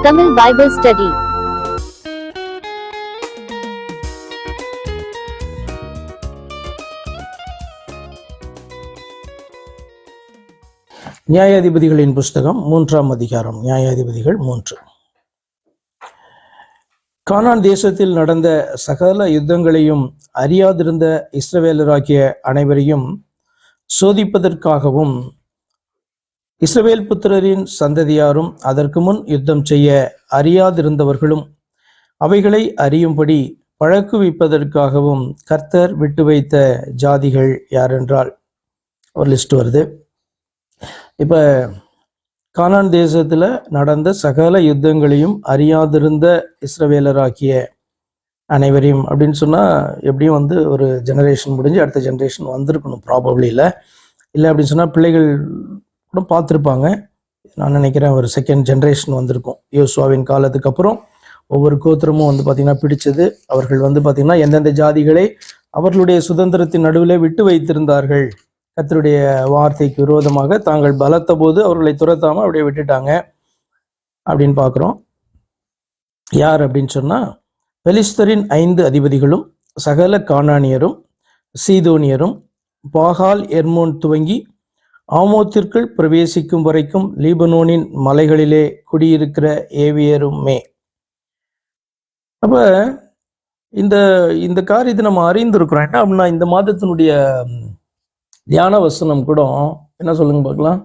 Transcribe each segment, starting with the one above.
Tamil Bible Study. நியாயாதிபதிகளின் புஸ்தகம் 3ஆம் அதிகாரம். நியாயாதிபதிகள் 3. கானான் தேசத்தில் நடந்த சகல யுத்தங்களையும் அறியாதிருந்த இஸ்ரவேலராகிய அனைவரையும் சோதிப்பதற்காகவும் இஸ்ரவேல் புத்திரரின் சந்ததியாரும் அதற்கு முன் யுத்தம் செய்ய அறியாதிருந்தவர்களும் அவைகளை அறியும்படி பழக்குவிப்பதற்காகவும் கர்த்தர் விட்டு வைத்த ஜாதிகள் யாரென்றால் ஒரு லிஸ்ட் வருது. இப்போ கானான் தேசத்தில் நடந்த சகல யுத்தங்களையும் அறியாதிருந்த இஸ்ரவேலராகிய அனைவரையும் அப்படின்னு சொன்னால் எப்படியும் ஒரு ஜெனரேஷன் முடிஞ்சு அடுத்த ஜெனரேஷன் வந்திருக்கணும். ப்ராபப்ளி இல்லை அப்படின்னு சொன்னால் பிள்ளைகள் கூட பார்த்துருப்பாங்க. நான் நினைக்கிறேன் ஒரு செகண்ட் ஜென்ரேஷன் வந்திருக்கும். யோசுவாவின் காலத்துக்கு அப்புறம் ஒவ்வொரு கோத்திரமும் பார்த்திங்கன்னா பிடிச்சது. அவர்கள் பார்த்திங்கன்னா எந்தெந்த ஜாதிகளை அவர்களுடைய சுதந்திரத்தின் நடுவில் விட்டு வைத்திருந்தார்கள், கர்த்தருடைய வார்த்தைக்கு விரோதமாக தாங்கள் பலத்த போது அவர்களை துரத்தாமல் அப்படியே விட்டுட்டாங்க அப்படின்னு பார்க்குறோம். யார் அப்படின்னு சொன்னால் பெலிஸ்தரின் 5 அதிபதிகளும் சகல கானானியரும் சீதோனியரும் பாகால் எர்மோன் துவங்கி ஆமோத்திற்குள் பிரவேசிக்கும் வரைக்கும் லீபனோனின் மலைகளிலே குடியிருக்கிற ஏவியருமே. அப்போ இந்த காரியத்தை நம்ம அறிந்திருக்கிறோம். என்ன அப்படின்னா இந்த மாதத்தினுடைய தியான வசனம் கூட என்ன சொல்லுங்க பார்க்கலாம்.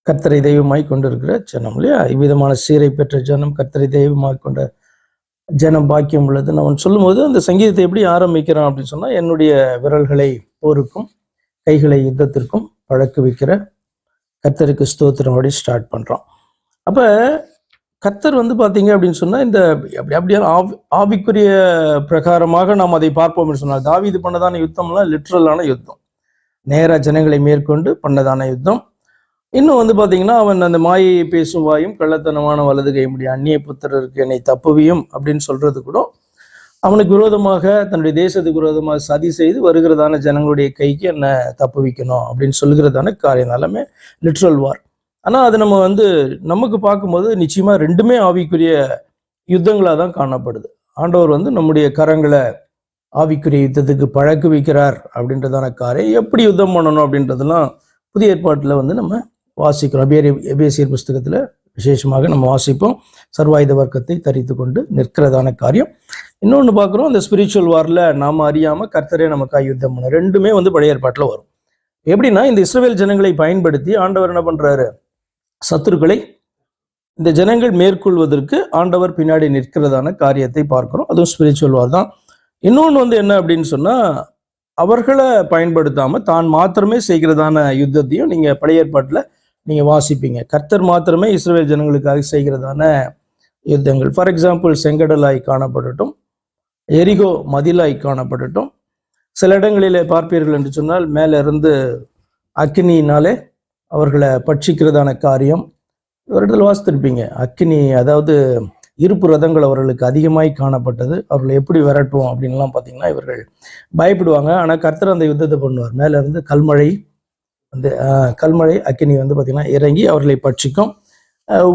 கர்த்தரை தெய்வமாய் கொண்டு இருக்கிற ஜனம் இல்லையா, இவ்விதமான சீரை பெற்ற ஜனம், கர்த்தரை தெய்வமாய் கொண்ட ஜனம் பாக்கியம் உள்ளது. நான் சொல்லும்போது அந்த சங்கீதத்தை எப்படி ஆரம்பிக்கிறான் அப்படின்னு சொன்னால், என்னுடைய விரல்களை போருக்கும் கைகளை யுத்தத்திற்கும் பழக்க வைக்கிற கர்த்தருக்கு ஸ்தோத்திரம் அப்படி ஸ்டார்ட் பண்ணுறோம். அப்போ கர்த்தர் பார்த்தீங்க அப்படின்னு சொன்னால் இந்த அப்படியே ஆவிக்குரிய பிரகாரமாக நாம் அதை பார்ப்போம்னு சொன்னால், தாவீது பண்ணதான யுத்தம்லாம் லிட்ரலான யுத்தம், நேர ஜனங்களை மேற்கொண்டு பண்ணதான யுத்தம். இன்னும் பார்த்தீங்கன்னா அவன் அந்த மாயை பேசும் வாயும் கள்ளத்தனமான வலது கை முடியும் அந்நிய புத்திரருக்கு என்னை தப்புவியும் அப்படின்னு சொல்றது கூட அவனுக்கு விரோதமாக தன்னுடைய தேசத்துக்கு விரோதமாக சதி செய்து வருகிறதான ஜனங்களுடைய கைக்கு என்ன தப்புவிக்கணும் அப்படின்னு சொல்லுகிறதான காரியம் எல்லாமே லிட்ரல் வார். ஆனால் அது நம்ம நமக்கு பார்க்கும்போது நிச்சயமா ரெண்டுமே ஆவிக்குரிய யுத்தங்களாக தான் காணப்படுது. ஆண்டவர் நம்முடைய கரங்களை ஆவிக்குரிய யுத்தத்துக்கு பழக்க வைக்கிறார் அப்படின்றதான காரியம். எப்படி யுத்தம் பண்ணணும் அப்படின்றதெல்லாம் புதிய ஏற்பாட்டில் நம்ம வாசிக்கிறோம். எபேசியர் புஸ்தகத்தில் விசேஷமாக நம்ம வாசிப்போம். சர்வாயுத வர்க்கத்தை தரித்து கொண்டு நிற்கிறதான காரியம். இன்னொன்று பார்க்குறோம், இந்த ஸ்பிரிச்சுவல் வாரில் நாம் அறியாமல் கர்த்தரே நமக்காக யுத்தம் பண்ண ரெண்டுமே பழைய ஏற்பாட்டில் வரும். எப்படின்னா இந்த இஸ்ரவேல் ஜனங்களை பயன்படுத்தி ஆண்டவர் என்ன பண்ணுறாரு, சத்துருக்களை இந்த ஜனங்கள் மேற்கொள்வதற்கு ஆண்டவர் பின்னாடி நிற்கிறதான காரியத்தை பார்க்குறோம். அதுவும் ஸ்பிரிச்சுவல் வார் தான். இன்னொன்று என்ன அப்படின்னு சொன்னால், அவர்களை பயன்படுத்தாமல் தான் மாத்திரமே செய்கிறதான யுத்தத்தையும் நீங்கள் பழைய ஏற்பாட்டில் நீங்கள் வாசிப்பீங்க. கர்த்தர் மாத்திரமே இஸ்ரவேல் ஜனங்களுக்காக செய்கிறதான யுத்தங்கள். ஃபார் எக்ஸாம்பிள், செங்கடலாய் காணப்படட்டும், எரிகோ மதிலாய் காணப்படட்டும். சில இடங்களிலே பார்ப்பீர்கள் என்று சொன்னால் மேலே இருந்து அக்கினியினாலே அவர்களை பட்சிக்கிறதான காரியம் ஒரு இடத்துல வாசித்திருப்பீங்க. அக்கினி, அதாவது இருப்பு ரதங்கள் அவர்களுக்கு அதிகமாய் காணப்பட்டது. அவர்களை எப்படி விரட்டுவோம் அப்படின்லாம் பார்த்தீங்கன்னா இவர்கள் பயப்படுவாங்க. ஆனால் கர்த்தர் அந்த யுத்தத்தை பண்ணுவார். மேலே இருந்து கல்மழை அக்கினி பார்த்தீங்கன்னா இறங்கி அவர்களை பட்சிக்கும்.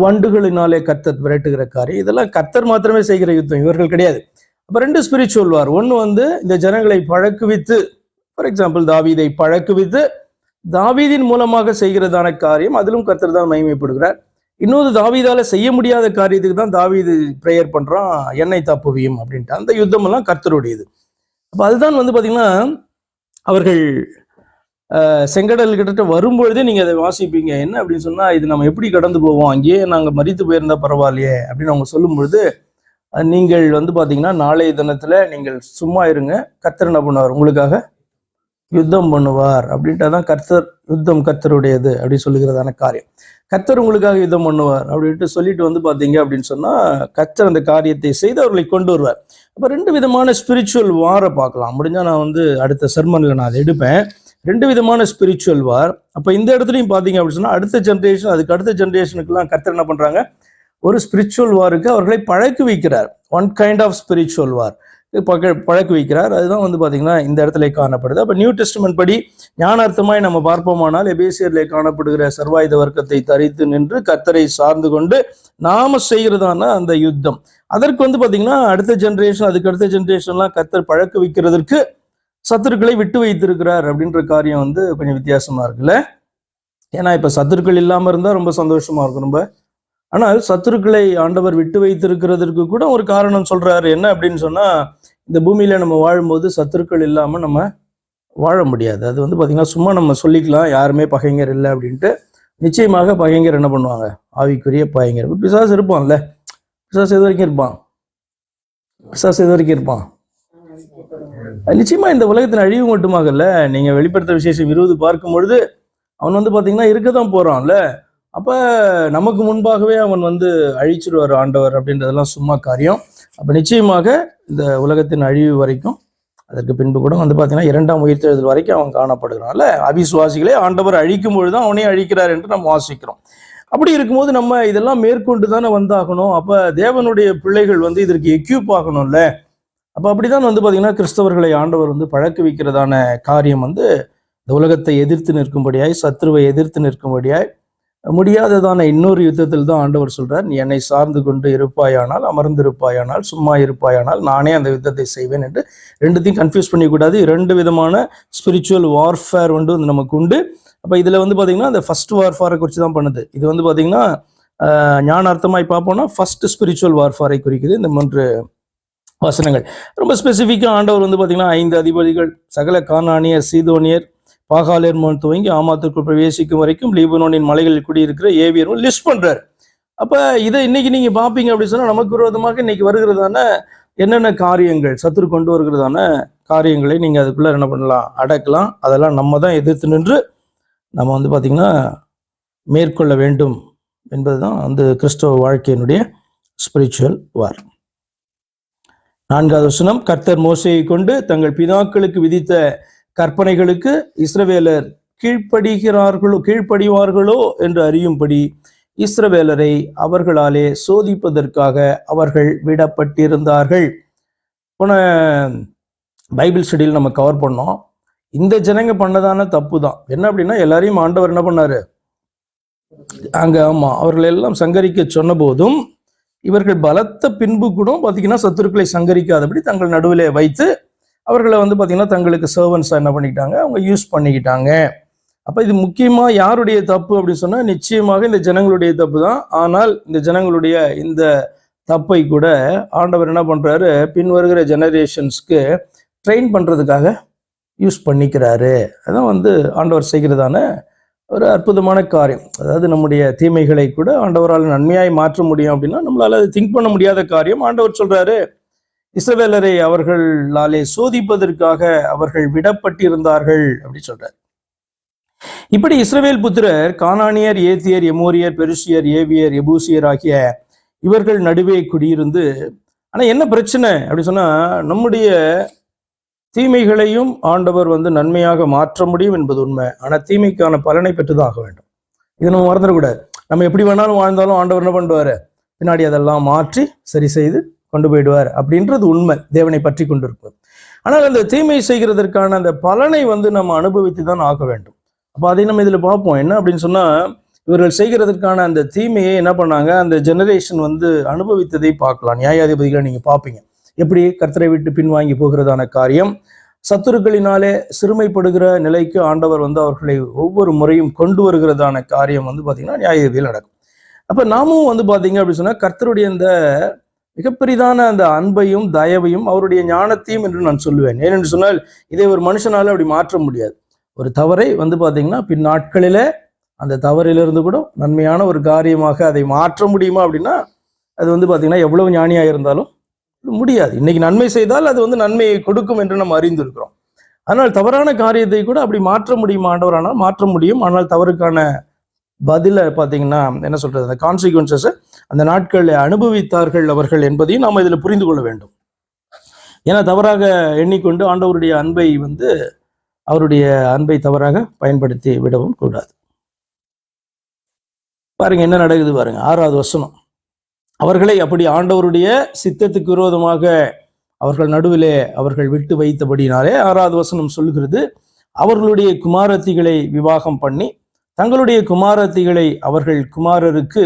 வண்டுகளினாலே கர்த்தர் விரட்டுகிற காரியம். இதெல்லாம் கர்த்தர் மாத்திரமே செய்கிற யுத்தம், இவர்கள் கிடையாது. அப்போ 2 ஸ்பிரிச்சுவல் வார். ஒன்று இந்த ஜனங்களை பழக்குவித்து, ஃபார் எக்ஸாம்பிள் தாவீதை பழக்குவித்து தாவீதின் மூலமாக செய்கிறதான காரியம், அதிலும் கர்த்தர் தான் மகிமைப்படுகிறார். இன்னொரு தாவீதால செய்ய முடியாத காரியத்துக்கு தான் தாவீது ப்ரேயர் பண்றான், என்னை தப்புவியும் அப்படின்ட்டு. அந்த யுத்தம் எல்லாம் கர்த்தருடையது. அப்போ அதுதான் பார்த்தீங்கன்னா அவர்கள் செங்கடல் கிட்ட வரும்பொழுதே நீங்க அதை வாசிப்பீங்க. என்ன அப்படின்னு சொன்னா, இது நம்ம எப்படி கடந்து போவோம், அங்கேயே நாங்க மரித்து போயிருந்தா பரவாயில்லையே அப்படின்னு அவங்க சொல்லும் பொழுது, நீங்கள் பார்த்தீங்கன்னா நாளைய தினத்துல நீங்கள் சும்மா இருங்க, கர்த்தர் என்ன பண்ணுவார், உங்களுக்காக யுத்தம் பண்ணுவார் அப்படின்ட்டு. தான் கர்த்தர் யுத்தம் கர்த்தருடையது அப்படி சொல்லுகிறதான காரியம். கர்த்தர் உங்களுக்காக யுத்தம் பண்ணுவார் அப்படின்ட்டு சொல்லிட்டு பார்த்தீங்க அப்படின்னு சொன்னா, கர்த்தர் அந்த காரியத்தை செய்து அவர்களை கொண்டு வருவார். அப்போ 2 விதமான ஸ்பிரிச்சுவல் வாரை பார்க்கலாம். முடிஞ்சா நான் அடுத்த செர்மன்ல நான் அதை எடுப்பேன். 2 விதமான ஸ்பிரிச்சுவல் வார். அப்போ இந்த இடத்துலையும் பார்த்தீங்க அப்படின்னு சொன்னா, அடுத்த ஜென்ரேஷன், அதுக்கு அடுத்த ஜென்ரேஷனுக்குலாம் கர்த்தர் என்ன பண்றாங்க, ஒரு ஸ்பிரிச்சுவல் வாருக்கு அவர்களை பழக்க வைக்கிறார். ஒன் கைண்ட் ஆஃப் ஸ்பிரிச்சுவல் வார். பழக்க வைக்கிறார். அதுதான் வந்து பார்த்தீங்கன்னா இந்த இடத்துல காணப்படுது. அப்போ நியூ டெஸ்ட்மென்ட் படி ஞானார்த்தமாய் நம்ம பார்ப்போமானால் எபேசியரிலே காணப்படுகிற சர்வாயுத வர்க்கத்தை தரித்து நின்று கர்த்தரை சார்ந்து கொண்டு நாம செய்கிறதான அந்த யுத்தம், அதற்கு வந்து பார்த்தீங்கன்னா அடுத்த ஜென்ரேஷன், அதுக்கு அடுத்த ஜென்ரேஷன்லாம் கர்த்தர் பழக்க வைக்கிறதற்கு சத்துருக்களை விட்டு வைத்திருக்கிறார் அப்படின்ற காரியம் வந்து கொஞ்சம் வித்தியாசமா இருக்குல்ல. ஏன்னா இப்போ சத்துருக்கள் இல்லாமல் இருந்தால் ரொம்ப சந்தோஷமா இருக்கும் ரொம்ப. ஆனால் சத்துருக்களை ஆண்டவர் விட்டு வைத்திருக்கிறதுக்கு கூட ஒரு காரணம் சொல்றாரு. என்ன அப்படின்னு சொன்னா, இந்த பூமியில நம்ம வாழும்போது சத்துருக்கள் இல்லாம நம்ம வாழ முடியாது. அது வந்து பாத்தீங்கன்னா சும்மா நம்ம சொல்லிக்கலாம் யாருமே பகைஞர் இல்லை அப்படின்ட்டு. நிச்சயமாக பகைஞர் என்ன பண்ணுவாங்க? ஆவிக்குரிய பகைஞர். பிசாசு இருப்பான்ல, பிசாசு எது வரைக்கும் இருப்பான்? பிசாசு எது வரைக்கும் இருப்பான்? நிச்சயமா இந்த உலகத்தின் அழிவு மட்டுமாகல, நீங்க வெளிப்படுத்த விசேஷம் 20 பார்க்கும் பொழுது அவன் வந்து பாத்தீங்கன்னா இருக்கதான் போறான்ல. அப்ப நமக்கு முன்பாகவே அவன் வந்து அழிச்சிருவார் ஆண்டவர் அப்படின்றதெல்லாம் சும்மா காரியம். அப்ப நிச்சயமாக இந்த உலகத்தின் அழிவு வரைக்கும், அதற்கு பின்பு கூட வந்து பார்த்தீங்கன்னா 2ஆம் உயிர்த்தெழுதல் வரைக்கும் அவன் காணப்படுகிறான்ல. அவிசுவாசிகளே ஆண்டவர் அழிக்கும் பொழுதுதான் அவனையும் அழிக்கிறார் என்று நம்ம வாசிக்கிறோம். அப்படி இருக்கும்போது நம்ம இதெல்லாம் மேற்கொண்டு தானே வந்தாகணும். அப்ப தேவனுடைய பிள்ளைகள் வந்து இதற்கு எக்யூப் ஆகணும்ல. அப்ப அப்படிதான் வந்து பார்த்தீங்கன்னா கிறிஸ்தவர்களை ஆண்டவர் வந்து பழக்க வைக்கிறதான காரியம் வந்து இந்த உலகத்தை எதிர்த்து நிற்கும்படியாய், சத்ருவை எதிர்த்து நிற்கும்படியாய், முடியாததான இன்னொரு யுத்தத்தில் தான் ஆண்டவர் சொல்றார், நீ என்னை சார்ந்து கொண்டு இருப்பாயானால், அமர்ந்திருப்பாயானால், சும்மா இருப்பாயானால் நானே அந்த யுத்தத்தை செய்வேன் என்று. ரெண்டுத்தையும் கன்ஃபியூஸ் பண்ணிக்கூடாது. 2 விதமான ஸ்பிரிச்சுவல் வார்ஃபேர் வந்து நமக்கு உண்டு. அப்போ இதில் வந்து பார்த்தீங்கன்னா அந்த ஃபர்ஸ்ட் வார்ஃபாரை குறித்து தான் பண்ணுது. இது வந்து பார்த்தீங்கன்னா ஞானார்த்தமாய் பார்ப்போம்னா ஃபர்ஸ்ட் ஸ்பிரிச்சுவல் வார்ஃபாரை குறிக்குது இந்த 3 வசனங்கள். ரொம்ப ஸ்பெசிஃபிக்காக ஆண்டவர் வந்து பார்த்தீங்கன்னா 5 அதிபதிகள், சகல கானானியர், சீதோனியர், பாகாலேர் மோன் துவங்கி ஆமாத்திற்குள் பிரவேசிக்கும் வரைக்கும் லீபனோனின் மலைகளில் குடியிருக்கிற ஏவியரும் லிஸ்ட் பண்றாரு. அப்ப இதை இன்னைக்கு நீங்க பாப்பீங்க அப்படின்னு சொன்னா, நமக்கு விரோதமாக இன்னைக்கு வருகிறதான என்னென்ன காரியங்கள், சத்துரு கொண்டு வருகிறதான காரியங்களை நீங்க அதுக்குள்ள என்ன பண்ணலாம், அடக்கலாம். அதெல்லாம் நம்ம தான் எதிர்த்து நின்று நம்ம வந்து பாத்தீங்கன்னா மேற்கொள்ள வேண்டும் என்பதுதான் அந்த கிறிஸ்தவ வாழ்க்கையினுடைய ஸ்பிரிச்சுவல் வார். 4வது வசனம், கர்த்தர் மோசேயை கொண்டு தங்கள் பிதாக்களுக்கு விதித்த கற்பனைகளுக்கு இஸ்ரவேலர் கீழ்ப்படிவார்களோ என்று அறியும்படி இஸ்ரவேலரை அவர்களாலே சோதிப்பதற்காக அவர்கள் விடப்பட்டிருந்தார்கள். போன பைபிள் ஸ்டடியில் நம்ம கவர் பண்ணோம். இந்த ஜனங்க பண்ணதான தப்பு தான். என்ன அப்படின்னா, எல்லாரையும் ஆண்டவர் என்ன பண்ணாரு அங்க, ஆமா, அவர்கள் எல்லாம் சங்கரிக்க சொன்ன போதும் இவர்கள் பலத்த பின்பு கூட பார்த்தீங்கன்னா சத்துருக்களை சங்கரிக்காதபடி தங்கள் நடுவிலே வைத்து அவர்களை வந்து பார்த்தீங்கன்னா தங்களுக்கு சர்வன்ஸாக என்ன பண்ணிக்கிட்டாங்க, அவங்க யூஸ் பண்ணிக்கிட்டாங்க. அப்போ இது முக்கியமாக யாருடைய தப்பு அப்படின்னு சொன்னால், நிச்சயமாக இந்த ஜனங்களுடைய தப்பு தான். ஆனால் இந்த ஜனங்களுடைய இந்த தப்பை கூட ஆண்டவர் என்ன பண்ணுறாரு, பின் வருகிற ஜெனரேஷன்ஸ்க்கு ட்ரெயின் பண்ணுறதுக்காக யூஸ் பண்ணிக்கிறாரு. அதான் வந்து ஆண்டவர் செய்கிறதான ஒரு அற்புதமான காரியம். அதாவது நம்முடைய தீமைகளை கூட ஆண்டவரால் நன்மையாய் மாற்ற முடியும் அப்படின்னா நம்மளால அது திங்க் பண்ண முடியாத காரியம். ஆண்டவர் சொல்றாரு, இஸ்ரவேலரை அவர்களாலே சோதிப்பதற்காக அவர்கள் விடப்பட்டிருந்தார்கள் அப்படி சொல்றார். இப்படி இஸ்ரவேல் புத்திரர் கானானியர், ஏத்தியர், எமோரியர், பெருசியர், ஏவியர், எபூசியர் ஆகிய இவர்கள் நடுவே குடியிருந்து, ஆனா என்ன பிரச்சனை அப்படி சொன்னா, நம்முடைய தீமைகளையும் ஆண்டவர் வந்து நன்மையாக மாற்ற முடியும் என்பது உண்மை. ஆனா தீமைக்கான பலனை பெற்றுதான் ஆக வேண்டும். இதை நம்ம மறந்துடக்கூடாது. நம்ம எப்படி வேணாலும் வாழ்ந்தாலும் ஆண்டவர் என்ன பண்ணுவாரு, பின்னாடி அதெல்லாம் மாற்றி சரி செய்து கொண்டு போயிடுவார் அப்படின்றது உண்மை. தேவனை பற்றி கொண்டிருப்பது. ஆனால் அந்த தீமை செய்கிறதற்கான அந்த பலனை வந்து நம்ம அனுபவித்து தான் ஆக வேண்டும். அப்போ அதை நம்ம இதில் பார்ப்போம். என்ன அப்படின்னு சொன்னா, இவர்கள் செய்கிறதற்கான அந்த தீமையை என்ன பண்ணாங்க, அந்த ஜெனரேஷன் வந்து அனுபவித்ததை பார்க்கலாம். நியாயாதிபதிகளை நீங்க பார்ப்பீங்க, எப்படி கர்த்தரை விட்டு பின்வாங்கி போகிறதான காரியம், சத்துருக்களினாலே சிறுமைப்படுகிற நிலைக்கு ஆண்டவர் வந்து அவர்களை ஒவ்வொரு முறையும் கொண்டு வருகிறதான காரியம் வந்து பார்த்தீங்கன்னா நியாயாதிபதியில் நடக்கும். அப்போ நாமும் வந்து பார்த்தீங்க அப்படின்னு சொன்னா, கர்த்தருடைய இந்த மிகப்பெரிதான அந்த அன்பையும் தயவையும் அவருடைய ஞானத்தையும் என்று நான் சொல்லுவேன். ஏனென்று சொன்னால், இதை ஒரு மனுஷனால அப்படி மாற்ற முடியாது. ஒரு தவறை வந்து பார்த்தீங்கன்னா பின் நாட்களில அந்த தவறிலிருந்து கூட நன்மையான ஒரு காரியமாக அதை மாற்ற முடியுமா அப்படின்னா, அது வந்து பார்த்தீங்கன்னா எவ்வளவு ஞானியாக இருந்தாலும் முடியாது. இன்னைக்கு நன்மை செய்தால் அது வந்து நன்மையை கொடுக்கும் என்று நம்ம அறிந்திருக்கிறோம். ஆனால் தவறான காரியத்தை கூட அப்படி மாற்ற முடியும் ஆண்டவரானால் மாற்ற முடியும். ஆனால் தவறுக்கான பதில பார்த்தீங்கன்னா என்ன சொல்றது, அந்த கான்சிக்வன்சஸ் அந்த நாட்களில் அனுபவித்தார்கள் அவர்கள் என்பதையும் நாம் இதில் புரிந்து கொள்ள வேண்டும். ஏன்னா தவறாக எண்ணிக்கொண்டு ஆண்டவருடைய அன்பை வந்து அவருடைய அன்பை தவறாக பயன்படுத்தி விடவும் கூடாது. பாருங்க என்ன நடக்குது பாருங்க. 6வது வசனம், அவர்களை அப்படி ஆண்டவருடைய சித்தத்துக்கு விரோதமாக அவர்கள் நடுவிலே அவர்கள் விட்டு வைத்தபடினாலே 6வது வசனம் சொல்கிறது, அவர்களுடைய குமாரத்திகளை விவாகம் பண்ணி தங்களுடைய குமாரத்திகளை அவர்கள் குமாரருக்கு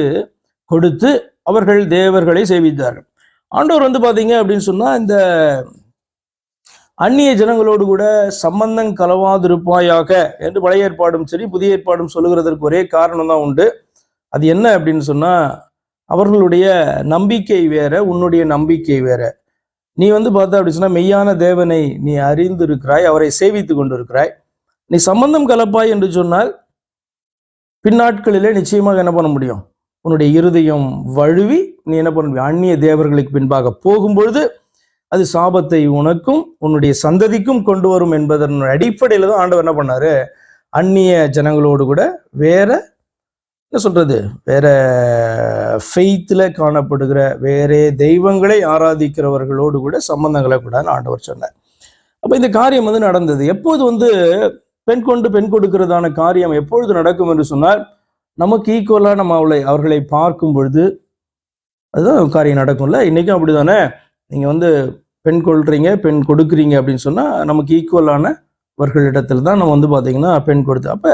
கொடுத்து அவர்கள் தேவர்களை சேவித்தார்கள். ஆண்டவர் வந்து பாத்தீங்க அப்படின்னு சொன்னா, இந்த அந்நிய ஜனங்களோடு கூட சம்பந்தம் கலவாதிருப்பாயாக என்று பழைய ஏற்பாடும் சரி புதிய ஏற்பாடும் சொல்லுகிறதற்கு ஒரே காரணம் தான் உண்டு. அது என்ன அப்படின்னு சொன்னா, அவர்களுடைய நம்பிக்கை வேற, உன்னுடைய நம்பிக்கை வேற. நீ வந்து பார்த்தா அப்படி சொன்னா, மெய்யான தேவனை நீ அறிந்து இருக்கிறாய், அவரை சேவித்து கொண்டு இருக்கிறாய். நீ சம்பந்தம் கலப்பாய் என்று சொன்னால் பின்னாட்களிலே நிச்சயமாக என்ன பண்ண முடியும்? உன்னுடைய இருதயம் வழுவி நீ என்ன பண்ண முடியும்? அந்நிய தேவர்களுக்கு பின்பாக போகும்பொழுது அது சாபத்தை உனக்கும் உன்னுடைய சந்ததிக்கும் கொண்டு வரும் என்பதன் அடிப்படையில தான் ஆண்டவர் என்ன பண்ணாரு, அந்நிய ஜனங்களோடு கூட வேற என்ன சொல்றது, வேற ஃபெய்த்ல காணப்படுகிற வேற தெய்வங்களை ஆராதிக்கிறவர்களோடு கூட சம்பந்தங்களை கூடாதுன்னு ஆண்டவர் சொன்னார். அப்ப இந்த காரியம் வந்து நடந்தது. எப்போது வந்து பெண் கொண்டு பெண் கொடுக்கிறதான காரியம் எப்பொழுது நடக்கும் என்று சொன்னால், நமக்கு ஈக்குவலா நம்ம அவர்களை பார்க்கும் பொழுது அதுதான் காரியம் நடக்கும்ல. இன்னைக்கும் அப்படிதானே, நீங்க வந்து பெண் கொள்றீங்க பெண் கொடுக்குறீங்க அப்படின்னு சொன்னா நமக்கு ஈக்குவலானவர்களிடத்துல தான் நம்ம வந்து பாத்தீங்கன்னா பெண் கொடுத்து. அப்ப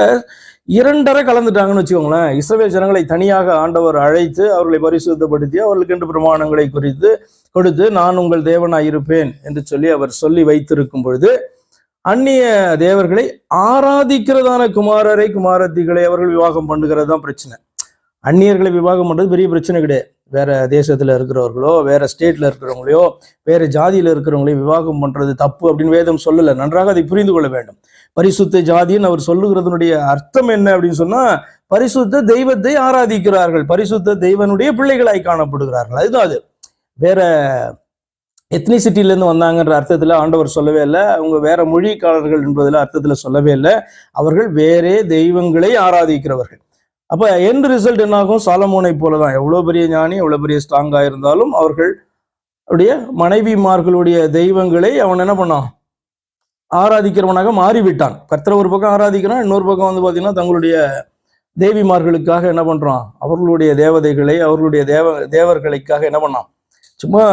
இரண்டரை கலந்துட்டாங்கன்னு வச்சுக்கோங்களேன். இஸ்ரவேல் ஜனங்களை தனியாக ஆண்டவர் அழைத்து அவர்களை பரிசுத்தப்படுத்தி அவர்களுக்கு என்று பிரமாணங்களை குறித்து கொடுத்து, நான் உங்கள் தேவனாய் இருப்பேன் என்று சொல்லி அவர் சொல்லி வைத்திருக்கும் பொழுது, அந்நிய தேவர்களை ஆராதிக்கிறதான குமாரரை குமாரத்திகளை அவர்கள் விவாகம் பண்ணுகிறது தான் பிரச்சனை. அந்நியர்களை விவாகம் பண்றது பெரிய பிரச்சனை கிடையாது. வேற தேசத்துல இருக்கிறவர்களோ வேற ஸ்டேட்ல இருக்கிறவங்களையோ வேற ஜாதியில இருக்கிறவங்களையும் விவாகம் பண்றது தப்பு அப்படின்னு வேதம் சொல்லல. நன்றாக அதை புரிந்து கொள்ள வேண்டும். பரிசுத்த ஜாதின்னு அவர் சொல்லுகிறதனுடைய அர்த்தம் என்ன அப்படின்னு சொன்னா, பரிசுத்த தெய்வத்தை ஆராதிக்கிறார்கள், பரிசுத்த தெய்வனுடைய பிள்ளைகளாய் காணப்படுகிறார்கள். அதுதான் அது. வேற எத்னிசிட்டில இருந்து வந்தாங்கன்ற அர்த்தத்துல ஆண்டவர் சொல்லவே இல்லை. அவங்க வேற மொழிக்காரர்கள் என்பதில் அர்த்தத்துல சொல்லவே இல்லை. அவர்கள் வேறே தெய்வங்களை ஆராதிக்கிறவர்கள். அப்ப எண்ட் ரிசல்ட் என்ன ஆகும்? சாலமோனை போலதான். எவ்வளவு பெரிய ஞானி எவ்வளவு பெரிய ஸ்ட்ராங்கா இருந்தாலும் அவர்களுடைய மனைவிமார்களுடைய தெய்வங்களை அவன் என்ன பண்ணான்? ஆராதிக்கிறவனாக மாறிவிட்டான். கர்த்தரை ஒரு பக்கம் ஆராதிக்கிறான், இன்னொரு பக்கம் வந்து பாத்தீங்கன்னா தங்களுடைய தேவிமார்களுக்காக என்ன பண்றான்? அவர்களுடைய தேவதைகளை அவர்களுடைய தேவர்களுக்காக என்ன பண்ணான்? சும்மா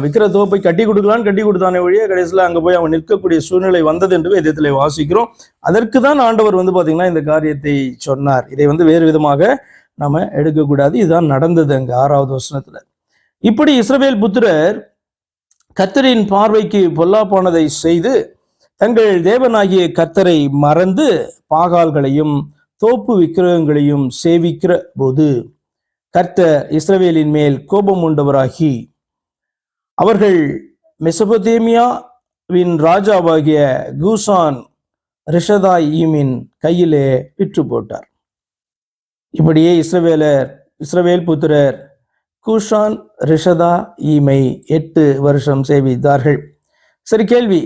விக்கிர தோப்பை கட்டி கொடுக்கலான்னு கட்டி கொடுத்தானே வழியே கடைசியில் அங்கே போய் அவன் நிற்கக்கூடிய சூழ்நிலை வந்தது என்று வேதத்தில் வாசிக்கிறோம். அதற்கு தான் ஆண்டவர் வந்து பார்த்தீங்கன்னா இந்த காரியத்தை சொன்னார். இதை வந்து வேறு விதமாக நாம எடுக்கக்கூடாது. இதுதான் நடந்தது அங்கே 6வது வசனத்துல. இப்படி இஸ்ரவேல் புத்திரர் கர்த்தரின் பார்வைக்கு பொல்லாப்பானதை செய்து தங்கள் தேவனாகிய கர்த்தரை மறந்து பாகால்களையும் தோப்பு விக்கிரகங்களையும் சேவிக்கிற போது கர்த்தர் இஸ்ரவேலின் மேல் கோபம் உண்டவராகி அவர்கள் மெசபொத்தேமியாவின் ராஜாவாகிய கூசான் ரிஷதாயீமின் கையிலே விற்று போட்டார். இப்படியே இஸ்ரவேல் புத்திரர் கூஷான் ரிஷதாயீமை 8 வருஷம் சேவித்தார்கள். சரி, கேள்வி,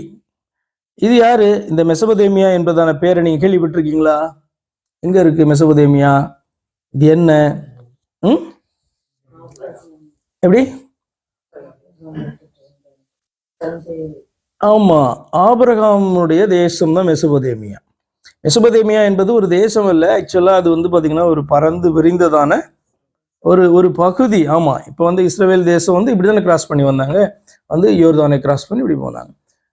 இது யாரு? இந்த மெசபொத்தேமியா என்பதான பேரை நீங்க கேள்விப்பட்டிருக்கீங்களா? எங்க இருக்கு மெசபொத்தேமியா? இது என்ன? எப்படி? ஆமா, ஆபிரகாமுடைய தேசம் தான் மெசபொத்தேமியா. மெசபொத்தேமியா என்பது ஒரு தேசம் அல்ல. ஆக்சுவலா அது வந்து பாத்தீங்கன்னா ஒரு பறந்து விரிந்ததான ஒரு பகுதி. ஆமா, இப்ப வந்து இஸ்ரவேல் தேசம் வந்து இப்படிதானே கிராஸ் பண்ணி வந்தாங்க, வந்து யோர்தானை கிராஸ் பண்ணி இப்படி போனாங்க.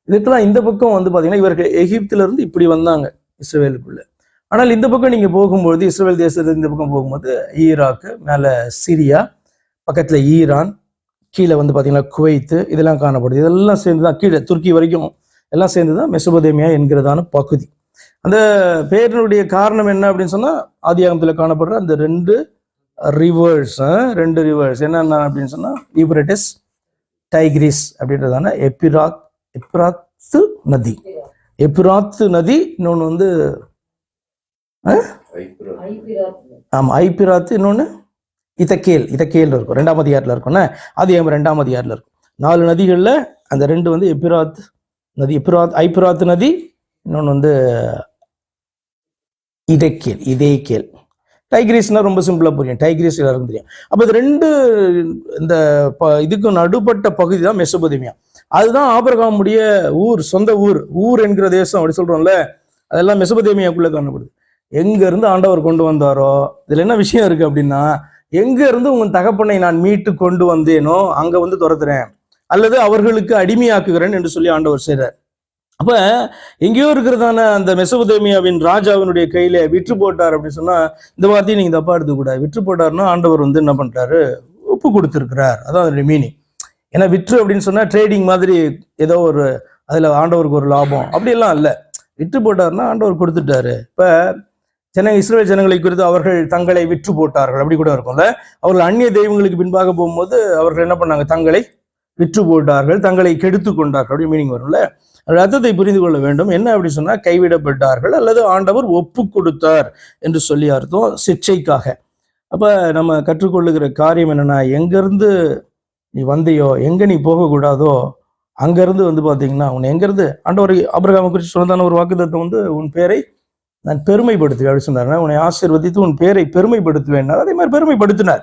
இதுக்கெல்லாம் இந்த பக்கம் வந்து பாத்தீங்கன்னா இவர்கள் எகிப்துல இருந்து இப்படி வந்தாங்க இஸ்ரவேலுக்குள்ள. ஆனால் இந்த பக்கம் நீங்க போகும்பொழுது இஸ்ரவேல் தேசத்துல இந்த பக்கம் போகும்போது ஈராக்கு, மேல சிரியா, பக்கத்துல ஈரான், கீழே வந்து பாத்தீங்கன்னா குவைத்து இதெல்லாம் காணப்படுது. இதெல்லாம் சேர்ந்துதான் கீழே துருக்கி வரைக்கும் எல்லாம் சேர்ந்துதான் மெசபொத்தேமியா என்கிறதான பகுதி. அந்த பேரினுடைய காரணம் என்ன அப்படின்னு சொன்னா, ஆதியாகமத்துல காணப்படுற அந்த ரெண்டு ரிவர்ஸ் என்னென்ன அப்படின்னு சொன்னா, யூப்ரட்டிஸ், டைக்ரிஸ் அப்படின்றதான எப்பிராத்து நதி. எப்பிராத்து நதி, இன்னொன்னு வந்து ஆமா ஐபிராத்து, இன்னொன்னு இதக்கேல் இருக்கும். 2ஆம் அதிகாரத்துல இருக்கும்னா, ஆதியாகமம் 2ஆம் அதிகாரத்துல இருக்கும். 4 நதிகள்ல அந்த 2 வந்து எப்பிராத் நதி, ஐபிராத்து நதி, இன்னொன்னு வந்து இதேகேல். டைக்ரிஸ்னா ரொம்ப சிம்பிளா புரியும், டைக்ரிஸ் எல்லாருக்கும் தெரியும். அப்ப இது 2 இந்த இதுக்கு நடுப்பட்ட பகுதி தான் மெசபொத்தேமியா. அதுதான் ஆபிரகாமுடைய ஊர், சொந்த ஊர் என்கிற தேசம் அப்படி சொல்றோம்ல, அதெல்லாம் மெசபொத்தேமியாக்குள்ள காணப்படுது. எங்க இருந்து ஆண்டவர் கொண்டு வந்தாரோ, இதுல என்ன விஷயம் இருக்கு அப்படின்னா, எங்க இருந்து உங்க தகப்பனை நான் மீட்டு கொண்டு வந்தேனோ அங்க வந்து துரத்துறேன், அல்லது அவர்களுக்கு அடிமையாக்குகிறேன் என்று சொல்லி ஆண்டவர் செய்கிறார். அப்ப எங்கேயோ இருக்கிறதான அந்த மெசபொத்தேமியாவின் ராஜாவினுடைய கையில விற்று போட்டார் அப்படின்னு சொன்னா இந்த வார்த்தையை நீங்க தப்பா எடுத்துக்கூடாது. விற்று போட்டாருன்னா ஆண்டவர் வந்து என்ன பண்றாரு, ஒப்பு கொடுத்திருக்கிறார், அதான் அதனுடைய மீனிங். ஏன்னா விற்று அப்படின்னு சொன்னா ட்ரேடிங் மாதிரி ஏதோ ஒரு அதுல ஆண்டவருக்கு ஒரு லாபம் அப்படியெல்லாம் இல்லை. விற்று போட்டாருன்னா ஆண்டவர் கொடுத்துட்டாரு. இப்ப இஸ்ரவேல் ஜனங்களை குறித்து அவர்கள் தங்களை விற்று போட்டார்கள் அப்படி கூட இருக்கும்ல. அவர்கள் அந்நிய தெய்வங்களுக்கு பின்பாக போகும்போது அவர்கள் என்ன பண்ணாங்க, தங்களை விற்று போட்டார்கள், தங்களை கெடுத்து கொண்டார்கள் அப்படி மீனிங் வரும்ல. அர்த்தத்தை புரிந்து கொள்ள வேண்டும். என்ன அப்படி சொன்னா கைவிடப்பட்டார்கள் அல்லது ஆண்டவர் ஒப்பு கொடுத்தார் என்று சொல்லி அர்த்தம், சிக்ஷைக்காக. அப்ப நம்ம கற்றுக்கொள்ளுகிற காரியம் என்னன்னா, எங்கிருந்து நீ வந்தியோ, எங்க நீ போகக்கூடாதோ அங்கிருந்து வந்து பாத்தீங்கன்னா உன்னை எங்கிருந்து ஆண்டவர் ஆபிரகாமை குறித்து சொன்னதான ஒரு வாக்குத்தத்தம் வந்து உன் பேரை நான் பெருமைப்படுத்துவேன் அப்படி சொன்னார். உன்னை ஆசீர்வதித்து உன் பேரை பெருமைப்படுத்துவேன். அதே மாதிரி பெருமைப்படுத்தினார்.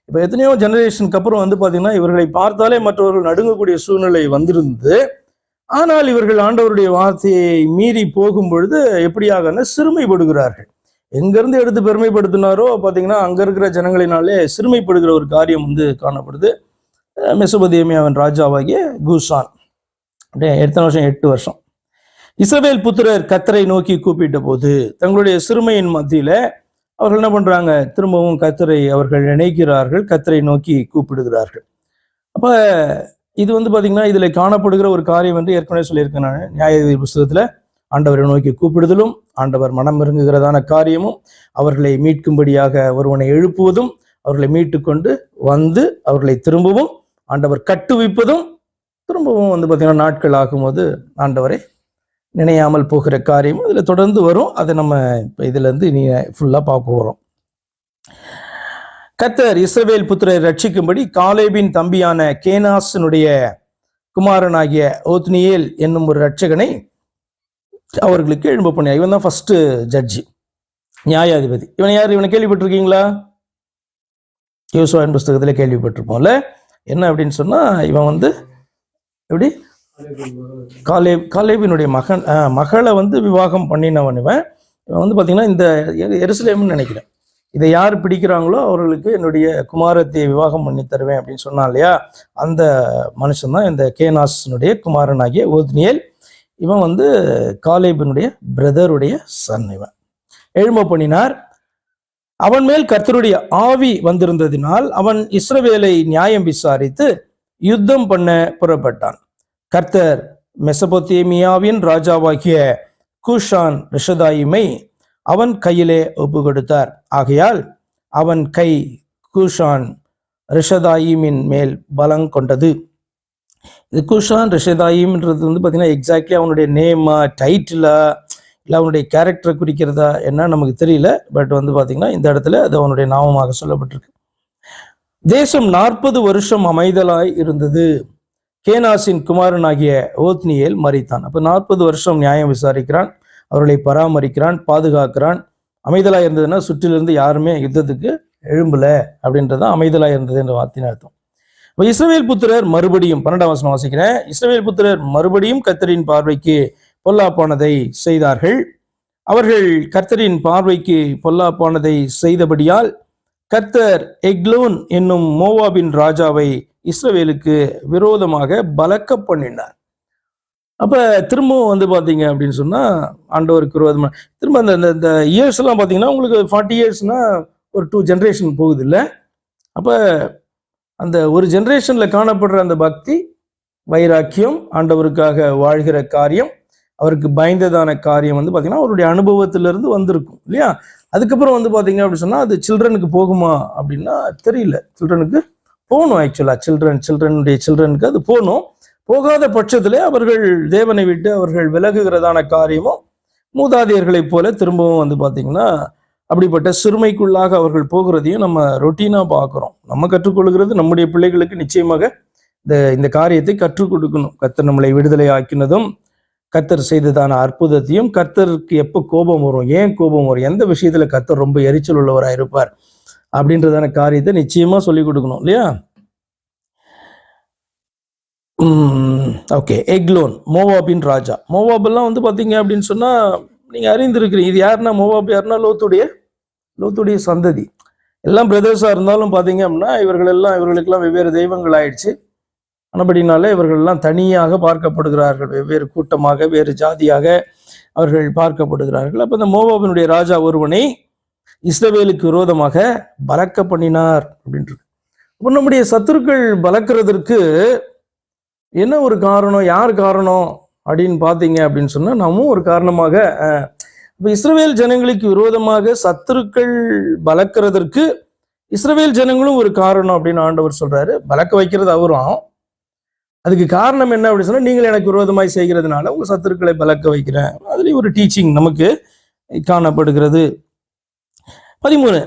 இப்போ எத்தனையோ ஜெனரேஷனுக்கு அப்புறம் வந்து பார்த்தீங்கன்னா இவர்களை பார்த்தாலே மற்றவர்கள் நடுங்கக்கூடிய சூழ்நிலை வந்திருந்து, ஆனால் இவர்கள் ஆண்டவருடைய வார்த்தையை மீறி போகும் பொழுது எப்படியாக சிறுமைப்படுகிறார்கள். எங்கேருந்து எடுத்து பெருமைப்படுத்தினாரோ பார்த்தீங்கன்னா அங்கே இருக்கிற ஜனங்களினாலே சிறுமைப்படுகிற ஒரு காரியம் வந்து காணப்படுது. மெசபொத்தேமியாவின் ராஜாவாகிய கூசான் எத்தனை வருஷம், 8 வருஷம். இஸ்ரவேல் புத்திரர் கர்த்தரை நோக்கி கூப்பிட்ட போது தங்களுடைய சிறுமையின் மத்தியில அவர்கள் என்ன பண்றாங்க, திரும்பவும் கர்த்தரை அவர்கள் நினைக்கிறார்கள், கர்த்தரை நோக்கி கூப்பிடுகிறார்கள். அப்ப இது வந்து பாத்தீங்கன்னா இதுல காணப்படுகிற ஒரு காரியம் என்று ஏற்கனவே சொல்லியிருக்கேன் நான். நியாயாதிபதி புஸ்தகத்துல ஆண்டவரை நோக்கி கூப்பிடுதலும், ஆண்டவர் மனம் இறங்குகிறதான காரியமும், அவர்களை மீட்கும்படியாக ஒருவனை எழுப்புவதும், அவர்களை மீட்டு கொண்டு வந்து அவர்களை திரும்பவும் ஆண்டவர் கட்டுவிப்பதும், திரும்பவும் வந்து பாத்தீங்கன்னா நாட்கள் ஆகும்போது ஆண்டவரை நினையாமல் போகிற காரியம் இதில் தொடர்ந்து வரும். அதை நம்ம இப்போ இதுல இருந்து நீ ஃபுல்லா பார்க்க போறோம். கர்த்தர் இஸ்ரவேல் புத்திரரை ரட்சிக்கும்படி காலேபின் தம்பியான கேனாசினுடைய குமாரனாகிய ஓத்னியேல் என்னும் ஒரு ரட்சகனை அவர்களுக்கு எழும்ப பண்ணினார். இவன் தான் ஃபர்ஸ்ட் ஜட்ஜி, நியாயாதிபதி. இவன் யார்? இவனை கேள்விப்பட்டிருக்கீங்களா? யோசுவாவின் புஸ்தகத்துல கேள்விப்பட்டிருப்போம்ல. என்ன அப்படின்னு சொன்னா இவன் வந்து எப்படி காலேபினுடைய மகளை வந்து விவாகம் பண்ணினவன். இவன் வந்து பார்த்தீங்கன்னா இந்த எருசலேம்னு நினைக்கிறேன், இதை யார் பிடிக்கிறாங்களோ அவர்களுக்கு என்னுடைய குமாரத்தை விவாகம் பண்ணி தருவேன் அப்படின்னு சொன்னான் இல்லையா, அந்த மனுஷன் தான் இந்த கேனாசினுடைய குமாரனாகிய ஓத்னியேல். இவன் வந்து காலேபினுடைய பிரதருடைய சன். இவன் எழும்ப பண்ணினார். அவன் மேல் கர்த்தருடைய ஆவி வந்திருந்ததினால் அவன் இஸ்ரவேலை நியாயம் விசாரித்து யுத்தம் பண்ண புறப்பட்டான். கர்த்தர் மெசபொத்தேமியாவின் ராஜாவாகிய கூஷான் ரிஷதாயிமை அவன் கையிலே ஒப்பு கொடுத்தார். ஆகையால் அவன் கை கூஷான் ரிஷதாயிமின் மேல் பலம் கொண்டது. இது கூஷான் ரிஷதாயிம்ன்றது வந்து பார்த்தீங்கன்னா எக்ஸாக்ட்லி அவனுடைய நேமா, டைட்டிலா, இல்லை அவனுடைய கேரக்டரை குறிக்கிறதா என்ன நமக்கு தெரியல. பட் வந்து பார்த்தீங்கன்னா இந்த இடத்துல அது அவனுடைய நாமமாக சொல்லப்பட்டிருக்கு. தேசம் 40 வருஷம் அமைதலாய் இருந்தது. கேனாசின் குமாரனாகிய ஓத்னியேல் மரித்தான். அப்போ 40 வருஷம் நியாயம் விசாரிக்கிறான், அவர்களை பராமரிக்கிறான், பாதுகாக்கிறான். அமைதலாக இருந்ததுன்னா சுற்றிலிருந்து யாருமே யுத்தத்துக்கு எழும்பல அப்படின்றதான் அமைதலாக இருந்தது என்ற வார்த்தையின் அர்த்தம். இப்போ இஸ்ரவேல் புத்திரர் மறுபடியும் 12ஆம் வசனம் வாசிக்கிறேன். இஸ்ரவேல் புத்திரர் மறுபடியும் கர்த்தரின் பார்வைக்கு பொல்லாப்பானதை செய்தார்கள். அவர்கள் கர்த்தரின் பார்வைக்கு பொல்லாப்பானதை செய்தபடியால் கர்த்தர் எக்லோன் என்னும் மோவாபின் ராஜாவை இஸ்ரவேலுக்கு விரோதமாக பலக்க பண்ணினார். அப்ப திரும்பவும் வந்து பாத்தீங்க அப்படின்னு சொன்னா ஆண்டவருக்கு விரோதமா திரும்ப அந்த இயர்ஸ் எல்லாம் பாத்தீங்கன்னா உங்களுக்கு 40 இயர்ஸ்னா ஒரு 2 ஜெனரேஷன் போகுது இல்ல. அப்ப அந்த ஒரு ஜெனரேஷன்ல காணப்படுற அந்த பக்தி, வைராக்கியம், ஆண்டவருக்காக வாழ்கிற காரியம், அவருக்கு பயந்ததான காரியம் வந்து பாத்தீங்கன்னா அவருடைய அனுபவத்திலிருந்து வந்திருக்கும் இல்லையா. அதுக்கப்புறம் வந்து பாத்தீங்க அப்படின்னு சொன்னா அது சில்ட்ரனுக்கு போகுமா அப்படின்னா தெரியல. சில்ட்ரனுக்கு போகணும், ஆக்சுவலா சில்ட்ரனுக்கு அது போகணும். போகாத பட்சத்திலே அவர்கள் தேவனை விட்டு அவர்கள் விலகுகிறதான காரியமும் மூதாதையர்களைப் போல திரும்பவும் வந்து பார்த்தீங்கன்னா அப்படிப்பட்ட சிறுமைக்குள்ளாக அவர்கள் போகிறதையும் நம்ம ரொட்டீனாக பார்க்குறோம். நம்ம கற்றுக்கொள்கிறது நம்முடைய பிள்ளைகளுக்கு நிச்சயமாக இந்த காரியத்தை கற்றுக் கொடுக்கணும். கர்த்தர் நம்மளை விடுதலை ஆக்கினதும், கர்த்தர் செய்ததான அற்புதத்தையும், கர்த்தருக்கு எப்போ கோபம் வரும், ஏன் கோபம் வரும், எந்த விஷயத்துல கர்த்தர் ரொம்ப எரிச்சல் உள்ளவராக இருப்பார் அப்படின்றதான காரியத்தை நிச்சயமா சொல்லிக் கொடுக்கணும் இல்லையா. ஓகே, எக்லோன் மோவாபின் ராஜா. மோவாபெல்லாம் வந்து பார்த்தீங்க அப்படின்னு சொன்னா நீங்க அறிந்திருக்கிறீங்க. இது யாருன்னா மோவாப் யாருன்னா லோத்துடைய சந்ததி. எல்லாம் பிரதர்ஸா இருந்தாலும் பார்த்தீங்க அப்படின்னா இவர்களுக்கெல்லாம் வெவ்வேறு தெய்வங்கள் ஆயிடுச்சு. ஆனபடினாலே இவர்கள்லாம் தனியாக பார்க்கப்படுகிறார்கள், வெவ்வேறு கூட்டமாக, வேறு ஜாதியாக அவர்கள் பார்க்கப்படுகிறார்கள். அப்ப இந்த மோவாபினுடைய ராஜா ஒருவனை இஸ்ரவேலுக்கு விரோதமாக பலக்க பண்ணினார் அப்படின்றது. இப்போ நம்முடைய சத்துருக்கள் பலக்கிறதற்கு என்ன ஒரு காரணம், யார் காரணம் அப்படின்னு பார்த்தீங்க அப்படின்னு சொன்னா நாமும் ஒரு காரணமாக. இப்போ இஸ்ரவேல் ஜனங்களுக்கு விரோதமாக சத்துருக்கள் பலக்கிறதற்கு இஸ்ரவேல் ஜனங்களும் ஒரு காரணம் அப்படின்னு ஆண்டவர் சொல்றாரு. பலக்க வைக்கிறது அவரும். அதுக்கு காரணம் என்ன அப்படின்னு சொன்னா, நீங்கள் எனக்கு விரோதமாய் செய்கிறதுனால உங்க சத்துருக்களை பலக்க வைக்கிறேன். அதுலயும் ஒரு டீச்சிங் நமக்கு காணப்படுகிறது. 13,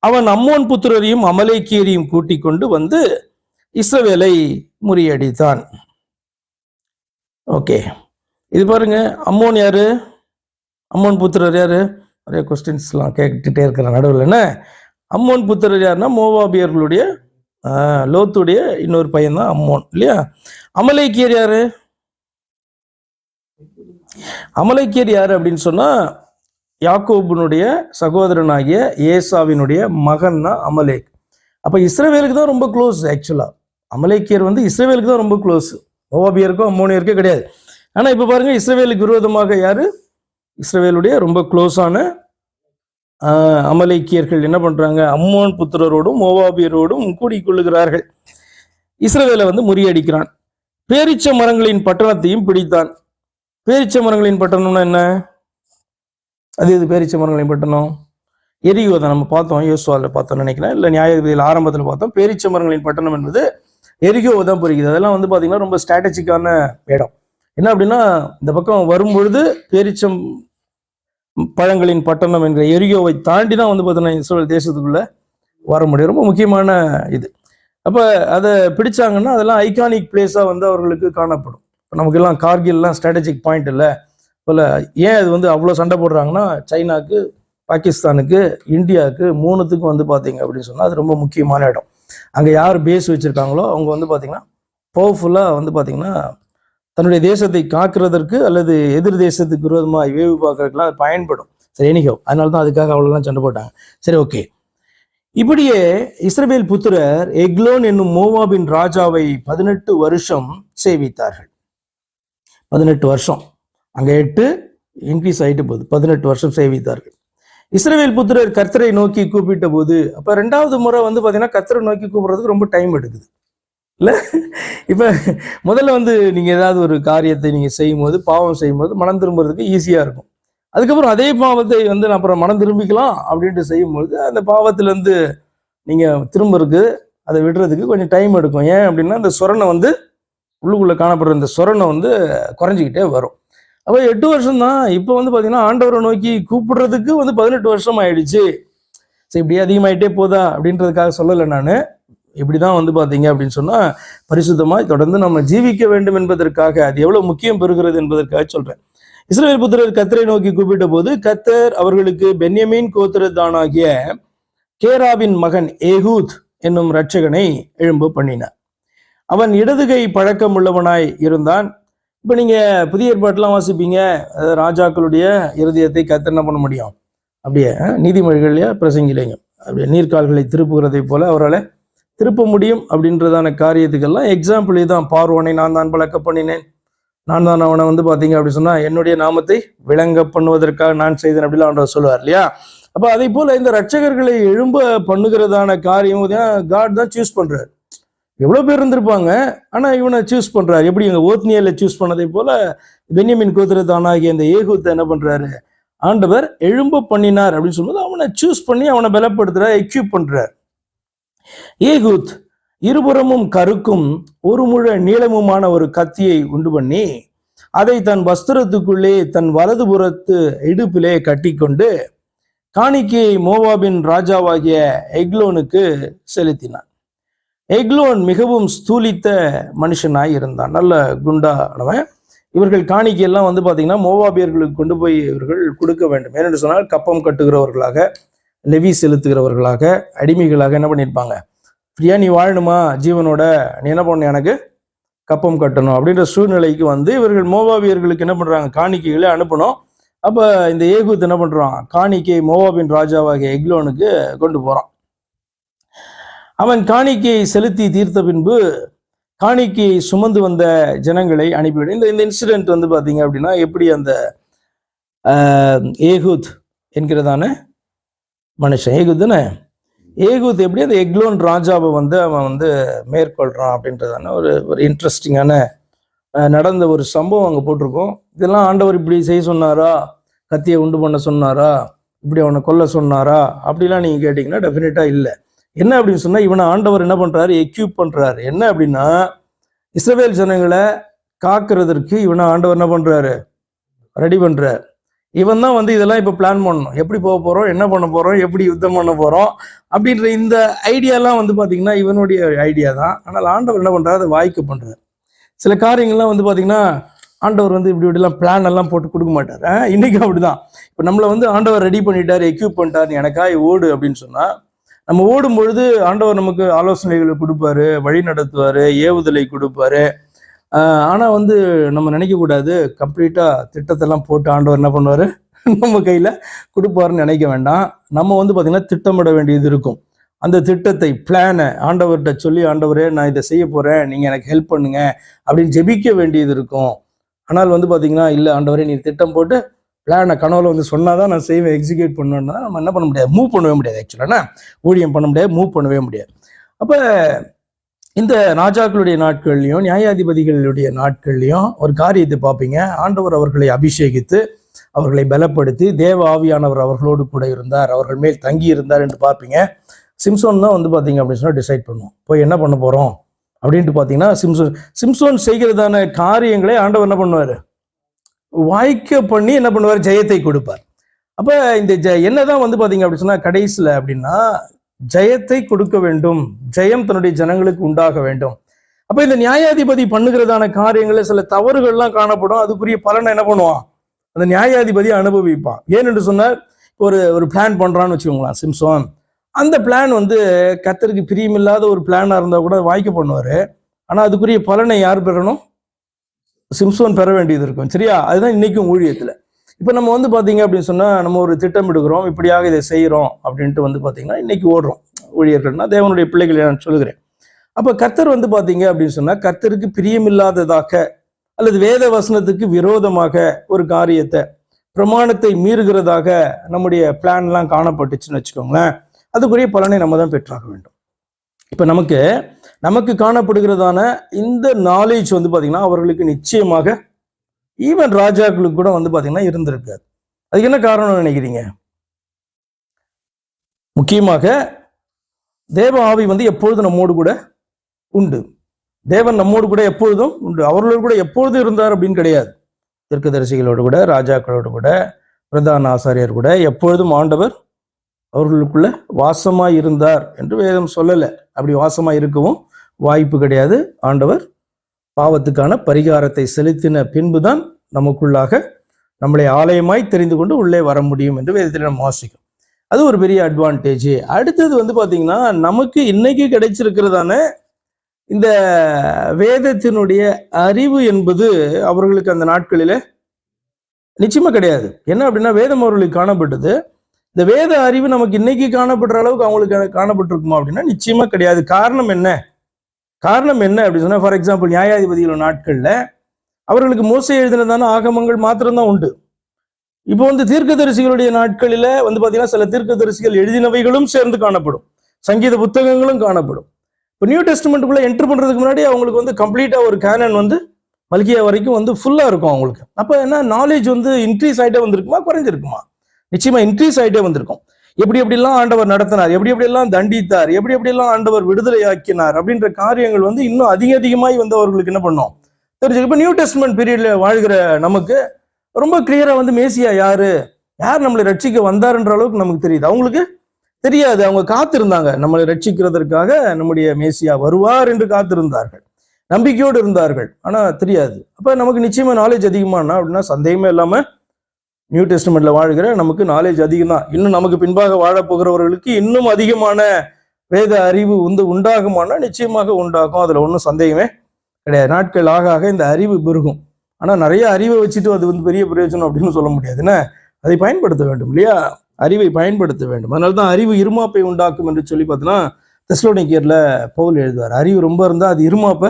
அவன் அம்மோன் புத்திரரையும் அமலேக்கியரையும் கூட்டிக் கொண்டு வந்து இஸ்ரவேலை முறியடித்தான். ஓகே, இது பாருங்க, அம்மோன் யாரு, அம்மோன் புத்திரர் யாரு? நிறைய கொஸ்டின்ஸ்லாம் கேட்டுட்டே இருக்கிற நடுவில். என்ன அம்மோன் புத்திரர் யாருன்னா மோவாபியர்களுடைய லோத்துடைய இன்னொரு பையன் தான் அம்மோன் இல்லையா? அமலேக்கியர் யாரு? அமலேக்கியர் யாரு அப்படின்னு சொன்னா யாக்கோபுனுடைய சகோதரனாகிய ஏசாவினுடைய மகன் தான் அமலேக். அப்ப இஸ்ரவேலுக்கு தான் ரொம்ப க்ளோஸ். ஆக்சுவலா அமலேக்கியர் வந்து இஸ்ரவேலுக்கு தான் ரொம்ப க்ளோஸ், மோவாபியருக்கும் அம்மோனியருக்கே கிடையாது. ஆனா இப்ப பாருங்க, இஸ்ரவேலுக்கு விரோதமாக யாரு? இஸ்ரவேலுடைய ரொம்ப க்ளோஸான அமலேக்கியர்கள் என்ன பண்றாங்க? அம்மோன் புத்திரரோடும் மோவாபியரோடும் கூடிக்கொள்ளுகிறார்கள். இஸ்ரவேலை வந்து முறியடிக்கிறான். பேரிச்ச மரங்களின் பட்டணத்தையும் பிடித்தான். பேரிச்ச மரங்களின் பட்டணம்னா என்ன? அது இது பேரிச்ச மரங்களின் பட்டணம் எரிகோ தான். நம்ம பார்த்தோம், யோசுவாவில் பார்த்தோம் நினைக்கிறேன், இல்லை நியாயாதிபதியில் ஆரம்பத்தில் பார்த்தோம். பேரிச்ச மரங்களின் பட்டணம் என்பது எரிகோவை தான் புரியுது. அதெல்லாம் வந்து பார்த்தீங்கன்னா ரொம்ப ஸ்ட்ராட்டஜிக்கான இடம். என்ன அப்படின்னா, இந்த பக்கம் வரும்பொழுது பேரிச்சம் பழங்களின் பட்டணம் என்கிற எரிகோவை தாண்டி தான் வந்து பார்த்தீங்கன்னா இஸ்ரவேல் தேசத்துக்குள்ள வர முடியும். ரொம்ப முக்கியமான இது. அப்போ அதை பிடிச்சாங்கன்னா அதெல்லாம் ஐகானிக் பிளேஸாக வந்து அவர்களுக்கு காணப்படும். இப்போ நமக்கெல்லாம் கார்கில்லாம் ஸ்ட்ராட்டஜிக் பாயிண்ட் இல்லை போல. ஏன் அது வந்து அவ்வளோ சண்டை போடுறாங்கன்னா, சைனாக்கு, பாகிஸ்தானுக்கு, இந்தியாவுக்கு, மூணுத்துக்கும் வந்து பார்த்தீங்க அப்படின்னு சொன்னால் அது ரொம்ப முக்கியமான இடம். அங்கே யார் பேஸ் வச்சுருக்காங்களோ அவங்க வந்து பார்த்தீங்கன்னா பவர்ஃபுல்லாக வந்து பார்த்தீங்கன்னா தன்னுடைய தேசத்தை காக்கிறதற்கு அல்லது எதிர் தேசத்துக்கு விரோதமாக வேவு பார்க்கறதுக்குலாம் அது பயன்படும். சரி, எனிகோ அதனால தான் அதுக்காக அவ்வளோலாம் சண்டை போட்டாங்க. சரி, ஓகே. இப்படியே இஸ்ரவேல் புத்திரர் எக்லோன் என்னும் மோவாபின் ராஜாவை 18 வருஷம் சேவித்தார்கள். 18 வருஷம், அங்கே 8 இன்க்ரீஸ் ஆகிட்டு போகுது, 18 வருஷம் சேவித்தார்கள். இஸ்ரவேல் புத்திரர் கர்த்தரை நோக்கி கூப்பிட்ட போது, அப்போ 2வது முறை வந்து பார்த்தீங்கன்னா கர்த்தரை நோக்கி கூப்பிடுறதுக்கு ரொம்ப டைம் எடுக்குது இல்லை? இப்போ முதல்ல வந்து நீங்கள் ஏதாவது ஒரு காரியத்தை நீங்கள் செய்யும் போது, பாவம் செய்யும் போது மனம் திரும்புறதுக்கு ஈஸியாக இருக்கும். அதுக்கப்புறம் அதே பாவத்தை வந்து அப்புறம் மனம் திரும்பிக்கலாம் அப்படின்ட்டு செய்யும்பொழுது அந்த பாவத்திலேருந்து நீங்கள் திரும்புறதுக்கு, அதை விடுறதுக்கு கொஞ்சம் டைம் எடுக்கும். ஏன் அப்படின்னா, அந்த சொரணை வந்து உள்ளுக்குள்ளே காணப்படுற இந்த சொரணை வந்து குறைஞ்சிக்கிட்டே வரும். அப்போ 8 வருஷம் தான். இப்போ வந்து பார்த்தீங்கன்னா ஆண்டவரை நோக்கி கூப்பிடுறதுக்கு வந்து 18 வருஷம் ஆயிடுச்சு. சரி, இப்படியே அதிகமாயிட்டே போதா அப்படின்றதுக்காக சொல்லலை நான். இப்படி தான் வந்து பார்த்தீங்க அப்படின்னு சொன்னால் பரிசுத்தமாய் தொடர்ந்து நம்ம ஜீவிக்க வேண்டும் என்பதற்காக, அது எவ்வளோ முக்கியம் பெறுகிறது என்பதற்காக சொல்கிறேன். இஸ்ரவேல் புத்திரர் கர்த்தரை நோக்கி கூப்பிட்ட போது கர்த்தர் அவர்களுக்கு பென்யமீன் கோத்திரத்தானாகிய கேராவின் மகன் ஏகூத் என்னும் இரட்சகனை எழும்ப பண்ணினார். அவன் இடதுகை பழக்கம் உள்ளவனாய் இருந்தான். இப்போ நீங்கள் புதிய ஏற்பாட்டெலாம் வாசிப்பீங்க, ராஜாக்களுடைய இருதயத்தை கர்த்தர் என்ன பண்ண முடியும்? அப்படியே நீதிமொழிகள்லையா பிரசங்கிலைங்க அப்படியே நீர்கால்களை திருப்புகிறதை போல அவரால் திருப்ப முடியும் அப்படின்றதான காரியத்துக்கெல்லாம் எக்ஸாம்பிள் இதுதான். பார்வோனை நான் தான் பழக்க பண்ணினேன், நான் தான் அவனை வந்து பார்த்தீங்க அப்படின்னு சொன்னால் என்னுடைய நாமத்தை விளங்க பண்ணுவதற்காக நான் செய்தேன் அப்படிலாம் அவன் சொல்லுவார் இல்லையா? அப்போ அதே போல் இந்த ரட்சகர்களை எழும்ப பண்ணுகிறதான காரியம் காட் தான் சூஸ் பண்ணுறாரு. எவ்வளோ பேர் இருந்திருப்பாங்க, ஆனால் இவனை சூஸ் பண்ணுறாரு. எப்படி இவங்க ஓத்னியலை சூஸ் பண்ணதை போல பென்யமீன் கோத்திரத்தானாகிய இந்த ஏகூத்தை என்ன பண்ணுறாரு? ஆண்டவர் எழும்ப பண்ணினார் அப்படின்னு சொல்லும்போது அவனை சூஸ் பண்ணி அவனை பலப்படுத்துறார், எக்யூப் பண்றார். ஏகூத் இருபுறமும் கருக்கும் ஒரு முழ நீளமுமான ஒரு கத்தியை உண்டு பண்ணி அதை தன் வஸ்திரத்துக்குள்ளே தன் வலதுபுறத்து இடுப்பிலே கட்டி கொண்டு காணிக்கையை மோவாபின் ராஜாவாகிய எக்லோனுக்கு செலுத்தினான். எக்லோன் மிகவும் ஸ்தூலித்த மனுஷனாய் இருந்தான், நல்ல குண்டானவன். இவர்கள் காணிக்கையெல்லாம் வந்து பார்த்தீங்கன்னா மோவாபியர்களுக்கு கொண்டு போய் இவர்கள் கொடுக்க வேண்டும். ஏனென்று சொன்னால் கப்பம் கட்டுகிறவர்களாக, லெவி செலுத்துகிறவர்களாக, அடிமைகளாக என்ன பண்ணியிருப்பாங்க? ஃப்ரீயா நீ வாழணுமா ஜீவனோட, நீ என்ன பண்ணணும், எனக்கு கப்பம் கட்டணும் அப்படின்ற சூழ்நிலைக்கு வந்து இவர்கள் மோவாபியர்களுக்கு என்ன பண்ணுறாங்க? காணிக்கைகளை அனுப்பணும். அப்போ இந்த ஏகூத் என்ன பண்ணுறான்? காணிக்கை மோவாபின் ராஜாவாகிய எக்லோனுக்கு கொண்டு போகிறான். அவன் காணிக்கையை செலுத்தி தீர்த்த பின்பு காணிக்கு சுமந்து வந்த ஜனங்களை அனுப்பிவிடும். இந்த இன்சிடென்ட் வந்து பார்த்தீங்க அப்படின்னா எப்படி அந்த ஏகூத் என்கிறதான மனுஷன், ஏகூத் தானே, ஏகூத் எப்படி அந்த எக்லோன் ராஜாவை வந்து அவன் வந்து மேற்கொள்கிறான் அப்படின்றதான ஒரு இன்ட்ரெஸ்டிங்கான நடந்த ஒரு சம்பவம் அங்கே போட்டிருக்கோம். இதெல்லாம் ஆண்டவர் இப்படி செய்ய சொன்னாரா, கத்தியை உண்டு பண்ண சொன்னாரா, இப்படி அவனை கொல்ல சொன்னாரா அப்படிலாம் நீங்கள் கேட்டிங்கன்னா டெஃபினட்டாக இல்லை. என்ன அப்படின்னு சொன்னால் இவனை ஆண்டவர் என்ன பண்ணுறாரு, எக்யூப் பண்ணுறாரு. என்ன அப்படின்னா இஸ்ரவேல் ஜனங்களை காக்கிறதற்கு இவனை ஆண்டவர் என்ன பண்ணுறாரு, ரெடி பண்ணுறார். இவன் தான் வந்து இதெல்லாம் இப்போ பிளான் பண்ணணும், எப்படி போக போகிறோம், என்ன பண்ண போகிறோம், எப்படி யுத்தம் பண்ண போகிறோம் அப்படின்ற இந்த ஐடியாலாம் வந்து பார்த்திங்கன்னா இவனுடைய ஐடியா தான். ஆனால் ஆண்டவர் என்ன பண்ணுறாரு, அதை வாய்க்க பண்ணுறாரு. சில காரியங்கள்லாம் வந்து பார்த்திங்கன்னா ஆண்டவர் வந்து இப்படிலாம் பிளான் எல்லாம் போட்டு கொடுக்க மாட்டார். இன்றைக்கும் அப்படி தான். இப்போ நம்மளை வந்து ஆண்டவர் ரெடி பண்ணிட்டார், எக்யூப் பண்ணிட்டார், எனக்காய் ஓடு அப்படின்னு சொன்னால் நம்ம ஓடும் பொழுது ஆண்டவர் நமக்கு ஆலோசனைகளை கொடுப்பாரு, வழி நடத்துவார், ஏவுதலை கொடுப்பாரு. ஆனால் வந்து நம்ம நினைக்கக்கூடாது கம்ப்ளீட்டாக திட்டத்தெல்லாம் போட்டு ஆண்டவர் என்ன பண்ணுவார் நம்ம கையில் கொடுப்பாருன்னு நினைக்க வேண்டாம். நம்ம வந்து பார்த்திங்கன்னா திட்டமிட வேண்டியது இருக்கும். அந்த திட்டத்தை, பிளானை ஆண்டவர்கிட்ட சொல்லி, ஆண்டவரே நான் இதை செய்ய போகிறேன், நீங்கள் எனக்கு ஹெல்ப் பண்ணுங்க அப்படின்னு ஜெபிக்க வேண்டியது இருக்கும். ஆனால் வந்து பார்த்திங்கன்னா இல்லை ஆண்டவரே நீ திட்டம் போட்டு பிளானை கனவுல வந்து சொன்னால் தான் நான் செய்வேன், எக்ஸிக்யூட் பண்ணணுன்னா நம்ம என்ன பண்ண முடியாது, மூவ் பண்ணவே முடியாது. ஆக்சுவலானா ஊழியம் பண்ண முடியாது, மூவ் பண்ணவே முடியாது. அப்போ இந்த ராஜாக்களுடைய நாட்கள்லையும் நியாயாதிபதிகளுடைய நாட்கள்லையும் ஒரு காரியத்தை பார்ப்பீங்க. ஆண்டவர் அவர்களை அபிஷேகித்து அவர்களை பலப்படுத்தி தேவ ஆவியானவர் அவர்களோடு கூட இருந்தார், அவர்கள் மேல் தங்கி இருந்தார் என்று பார்ப்பீங்க. சிம்சோன் தான் வந்து பார்த்தீங்க அப்படின்னு சொன்னால் டிசைட் பண்ணுவோம் போய் என்ன பண்ண போகிறோம் அப்படின்ட்டு பார்த்தீங்கன்னா சிம்சோன் செய்கிறதான காரியங்களை ஆண்டவர் என்ன பண்ணுவார், வாய்க்க பண்ணி என்ன பண்ணுவார், ஜெயத்தை கொடுப்பார். அப்போ இந்த என்னதான் வந்து பார்த்தீங்க அப்படின்னு சொன்னால் கடைசியில் அப்படின்னா ஜெயத்தை கொடுக்க வேண்டும், ஜெயம் தன்னுடைய ஜனங்களுக்கு உண்டாக வேண்டும். அப்போ இந்த நியாயாதிபதி பண்ணுகிறதான காரியங்களில் சில தவறுகள்லாம் காணப்படும். அதுக்குரிய பலனை என்ன பண்ணுவான், அந்த நியாயாதிபதி அனுபவிப்பான். ஏனென்று சொன்னால் ஒரு பிளான் பண்ணுறான்னு வச்சுக்கோங்களேன் சிம்சோன். அந்த பிளான் வந்து கர்த்தருக்கு பிரியமில்லாத ஒரு பிளானாக இருந்தால் கூட வாய்க்க பண்ணுவார். ஆனால் அதுக்குரிய பலனை யார் பெறணும், சிம்சோன் பெற வேண்டியது இருக்கும். சரியா? அதுதான் இன்னைக்கும் ஊழியத்தில். இப்போ நம்ம வந்து பார்த்தீங்க அப்படின்னு சொன்னால் நம்ம ஒரு திட்டம் எடுக்கிறோம், இப்படியாக இதை செய்கிறோம் அப்படின்ட்டு வந்து பார்த்தீங்கன்னா இன்னைக்கு ஓடுறோம். ஊழியர்கள்னா தேவனுடைய பிள்ளைகளை நான் சொல்லுகிறேன். அப்போ கர்த்தர் வந்து பார்த்தீங்க அப்படின்னு சொன்னால் கர்த்தருக்கு பிரியமில்லாததாக அல்லது வேத வசனத்துக்கு விரோதமாக ஒரு காரியத்தை, பிரமாணத்தை மீறுகிறதாக நம்முடைய பிளான்லாம் காணப்பட்டுச்சுன்னு வச்சுக்கோங்களேன், அதுக்குரிய பலனை நம்ம தான் பெற்றாக வேண்டும். இப்போ நமக்கு காணப்படுகிறதான இந்த நாலேஜ் வந்து பார்த்தீங்கன்னா அவர்களுக்கு நிச்சயமாக ஈவன் ராஜாக்களுக்கு கூட வந்து பார்த்தீங்கன்னா இருந்திருக்காது. அதுக்கு என்ன காரணம்னு நினைக்கிறீங்க? முக்கியமாக தேவ ஆவி வந்து எப்பொழுதும் நம்மோடு கூட உண்டு. தேவன் நம்மோடு கூட எப்பொழுதும் உண்டு. அவர்களோடு கூட எப்பொழுதும் இருந்தார் அப்படின்னு கிடையாது. தீர்க்கதரிசிகளோடு கூட, ராஜாக்களோடு கூட, பிரதான ஆசாரியர் கூட எப்பொழுதும் ஆண்டவர் அவர்களுக்குள்ள வாசமாய் இருந்தார் என்று வேதம் சொல்லலை. அப்படி வாசமாய் இருக்கவும் வாய்ப்பு கிடையாது. ஆண்டவர் பாவத்துக்கான பரிகாரத்தை செலுத்தின பின்புதான் நமக்குள்ளாக நம்மளை ஆலயமாய் தெரிந்து கொண்டு உள்ளே வர முடியும் என்று வேதத்தில் நம்ம வாசிக்கும். அது ஒரு பெரிய அட்வான்டேஜ். அடுத்தது வந்து பார்த்தீங்கன்னா நமக்கு இன்னைக்கு கிடைச்சிருக்கிறதான இந்த வேதத்தினுடைய அறிவு என்பது அவர்களுக்கு அந்த நாட்களில நிச்சயமா கிடையாது. என்ன அப்படின்னா வேதம் அவர்களுக்கு காணப்பட்டது. இந்த வேத அறிவு நமக்கு இன்னைக்கு காணப்படுற அளவுக்கு அவங்களுக்கு காணப்பட்டிருக்குமா அப்படின்னா நிச்சயமா கிடையாது. காரணம் என்ன அப்படின்னு சொன்னா, ஃபார் எக்ஸாம்பிள் நியாயாதிபதிகள் நாட்கள்ல அவர்களுக்கு மோசே எழுதினதான ஆகமங்கள் மாத்திரம்தான் உண்டு. இப்போ வந்து தீர்க்கதரிசிகளுடைய நாட்களில வந்து பாத்தீங்கன்னா சில தீர்க்கதரிசிகள் எழுதினவைகளும் சேர்ந்து காணப்படும், சங்கீத புத்தகங்களும் காணப்படும். இப்போ நியூ டெஸ்ட்மெண்ட்டுக்குள்ள என்டர் பண்றதுக்கு முன்னாடி அவங்களுக்கு வந்து கம்ப்ளீட்டா ஒரு கேனன் வந்து மல்கியா வரைக்கும் வந்து ஃபுல்லா இருக்கும் அவங்களுக்கு. அப்ப என்ன நாலேஜ் வந்து இன்க்ரீஸ் ஆகிட்டே வந்திருக்குமா, குறைஞ்சிருக்குமா? நிச்சயமா இன்க்ரீஸ் ஆகிட்டே வந்திருக்கும். எப்படி எப்படிலாம் ஆண்டவர் நடத்தினார், எப்படி எப்படியெல்லாம் தண்டித்தார், எப்படி எப்படியெல்லாம் ஆண்டவர் விடுதலை ஆக்கினார் அப்படின்ற காரியங்கள் வந்து இன்னும் அதிகமாய் வந்து அவர்களுக்கு என்ன பண்ணோம் தெரிஞ்சு. இப்போ நியூ டெஸ்ட்மெண்ட் பீரியட்ல வாழ்கிற நமக்கு ரொம்ப கிளியரா வந்து மேசியா யார் நம்மளை ரட்சிக்க வந்தாருன்ற அளவுக்கு நமக்கு தெரியுது. அவங்களுக்கு தெரியாது. அவங்க காத்திருந்தாங்க, நம்மளை ரட்சிக்கிறதற்காக நம்முடைய மேசியா வருவார் என்று காத்திருந்தார்கள், நம்பிக்கையோடு இருந்தார்கள். ஆனா தெரியாது. அப்ப நமக்கு நிச்சயமா நாலேஜ் அதிகமானா அப்படின்னா சந்தேகமே இல்லாம நியூ டெஸ்ட்மெண்ட்ல வாழ்கிற நமக்கு நாலேஜ் அதிகம் தான். இன்னும் நமக்கு பின்பாக வாழப்போகிறவர்களுக்கு இன்னும் அதிகமான வேத அறிவு உண்டாகுமானா நிச்சயமாக உண்டாகும். அதுல ஒன்றும் சந்தேகமே கிடையாது. நாட்கள் ஆக இந்த அறிவு பெருகும். ஆனா நிறைய அறிவை வச்சுட்டு அது வந்து பெரிய பிரயோஜனம் அப்படின்னு சொல்ல முடியாதுன்னா, அதை பயன்படுத்த வேண்டும் இல்லையா? அறிவை பயன்படுத்த வேண்டும். அதனால்தான் அறிவு இருமாப்பை உண்டாக்கும் என்று சொல்லி பார்த்தோன்னா தெசலோனிக்கேயர்ல பவுல் எழுதுவார். அறிவு ரொம்ப இருந்தா அது இருமாப்பை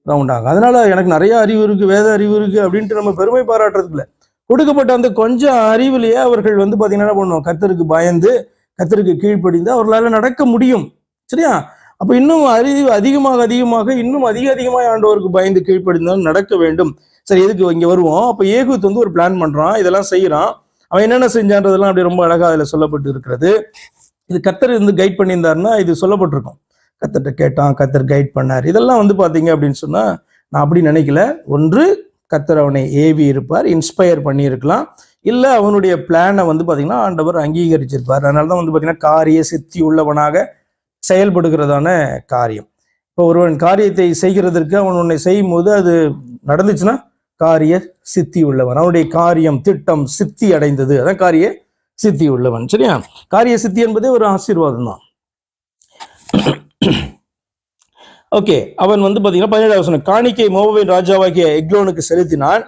தான் உண்டாகும். அதனால எனக்கு நிறைய அறிவு இருக்கு, வேத அறிவு இருக்கு அப்படின்ட்டு நம்ம பெருமை பாராட்டுறதுக்கு இல்லை. கொடுக்கப்பட்ட அந்த கொஞ்சம் அறிவிலேயே அவர்கள் வந்து பாத்தீங்கன்னா என்ன பண்ணுவோம், கர்த்தருக்கு பயந்து கர்த்தருக்கு கீழ்ப்படிந்து அவர்களால் நடக்க முடியும். சரியா? அப்ப இன்னும் அறிவு அதிகமாக அதிகமாக இன்னும் அதிகமாக ஆண்டவருக்கு பயந்து கீழ்ப்படிந்தால் நடக்க வேண்டும். சரி, எதுக்கு இங்க வருவோம். அப்ப ஏகூத் வந்து ஒரு பிளான் பண்றான், இதெல்லாம் செய்யறான். அவன் என்னென்ன செஞ்சான்றதெல்லாம் அப்படி ரொம்ப அழகா அதுல சொல்லப்பட்டு இருக்கிறது. இது கர்த்தர் வந்து கைட் பண்ணியிருந்தாருன்னா இது சொல்லப்பட்டிருக்கும். கர்த்தர்கிட்ட கேட்டான், கர்த்தர் கைட் பண்ணார். இதெல்லாம் வந்து பாத்தீங்க அப்படின்னு சொன்னா நான் அப்படி நினைக்கல. ஒன்று, கர்த்தர் அவனை ஏவி இருப்பார், இன்ஸ்பயர் பண்ணி இருக்கலாம். இல்ல அவனுடைய பிளானை வந்து பாத்தீங்கன்னா ஆண்டவர் அங்கீகரிச்சிருப்பார். அதனாலதான் வந்து பாத்தீங்கன்னா காரிய சித்தி உள்ளவனாக செயல்படுகிறதான காரியம். இப்போ ஒருவன் காரியத்தை செய்கிறதற்கு அவன் உன்னை செய்யும் போது அது நடந்துச்சுன்னா காரிய சித்தி உள்ளவன், அவனுடைய காரியம் திட்டம் சித்தி அடைந்தது, அதான் காரிய சித்தி உள்ளவன். சரியா? காரிய சித்தி என்பதே ஒரு ஆசீர்வாதம் தான். ஓகே, அவன் வந்து பாத்தீங்கன்னா 17வது வசனம், காணிக்கை மோவாபின் ராஜாவாகிய எக்லோனுக்கு செலுத்தினான்.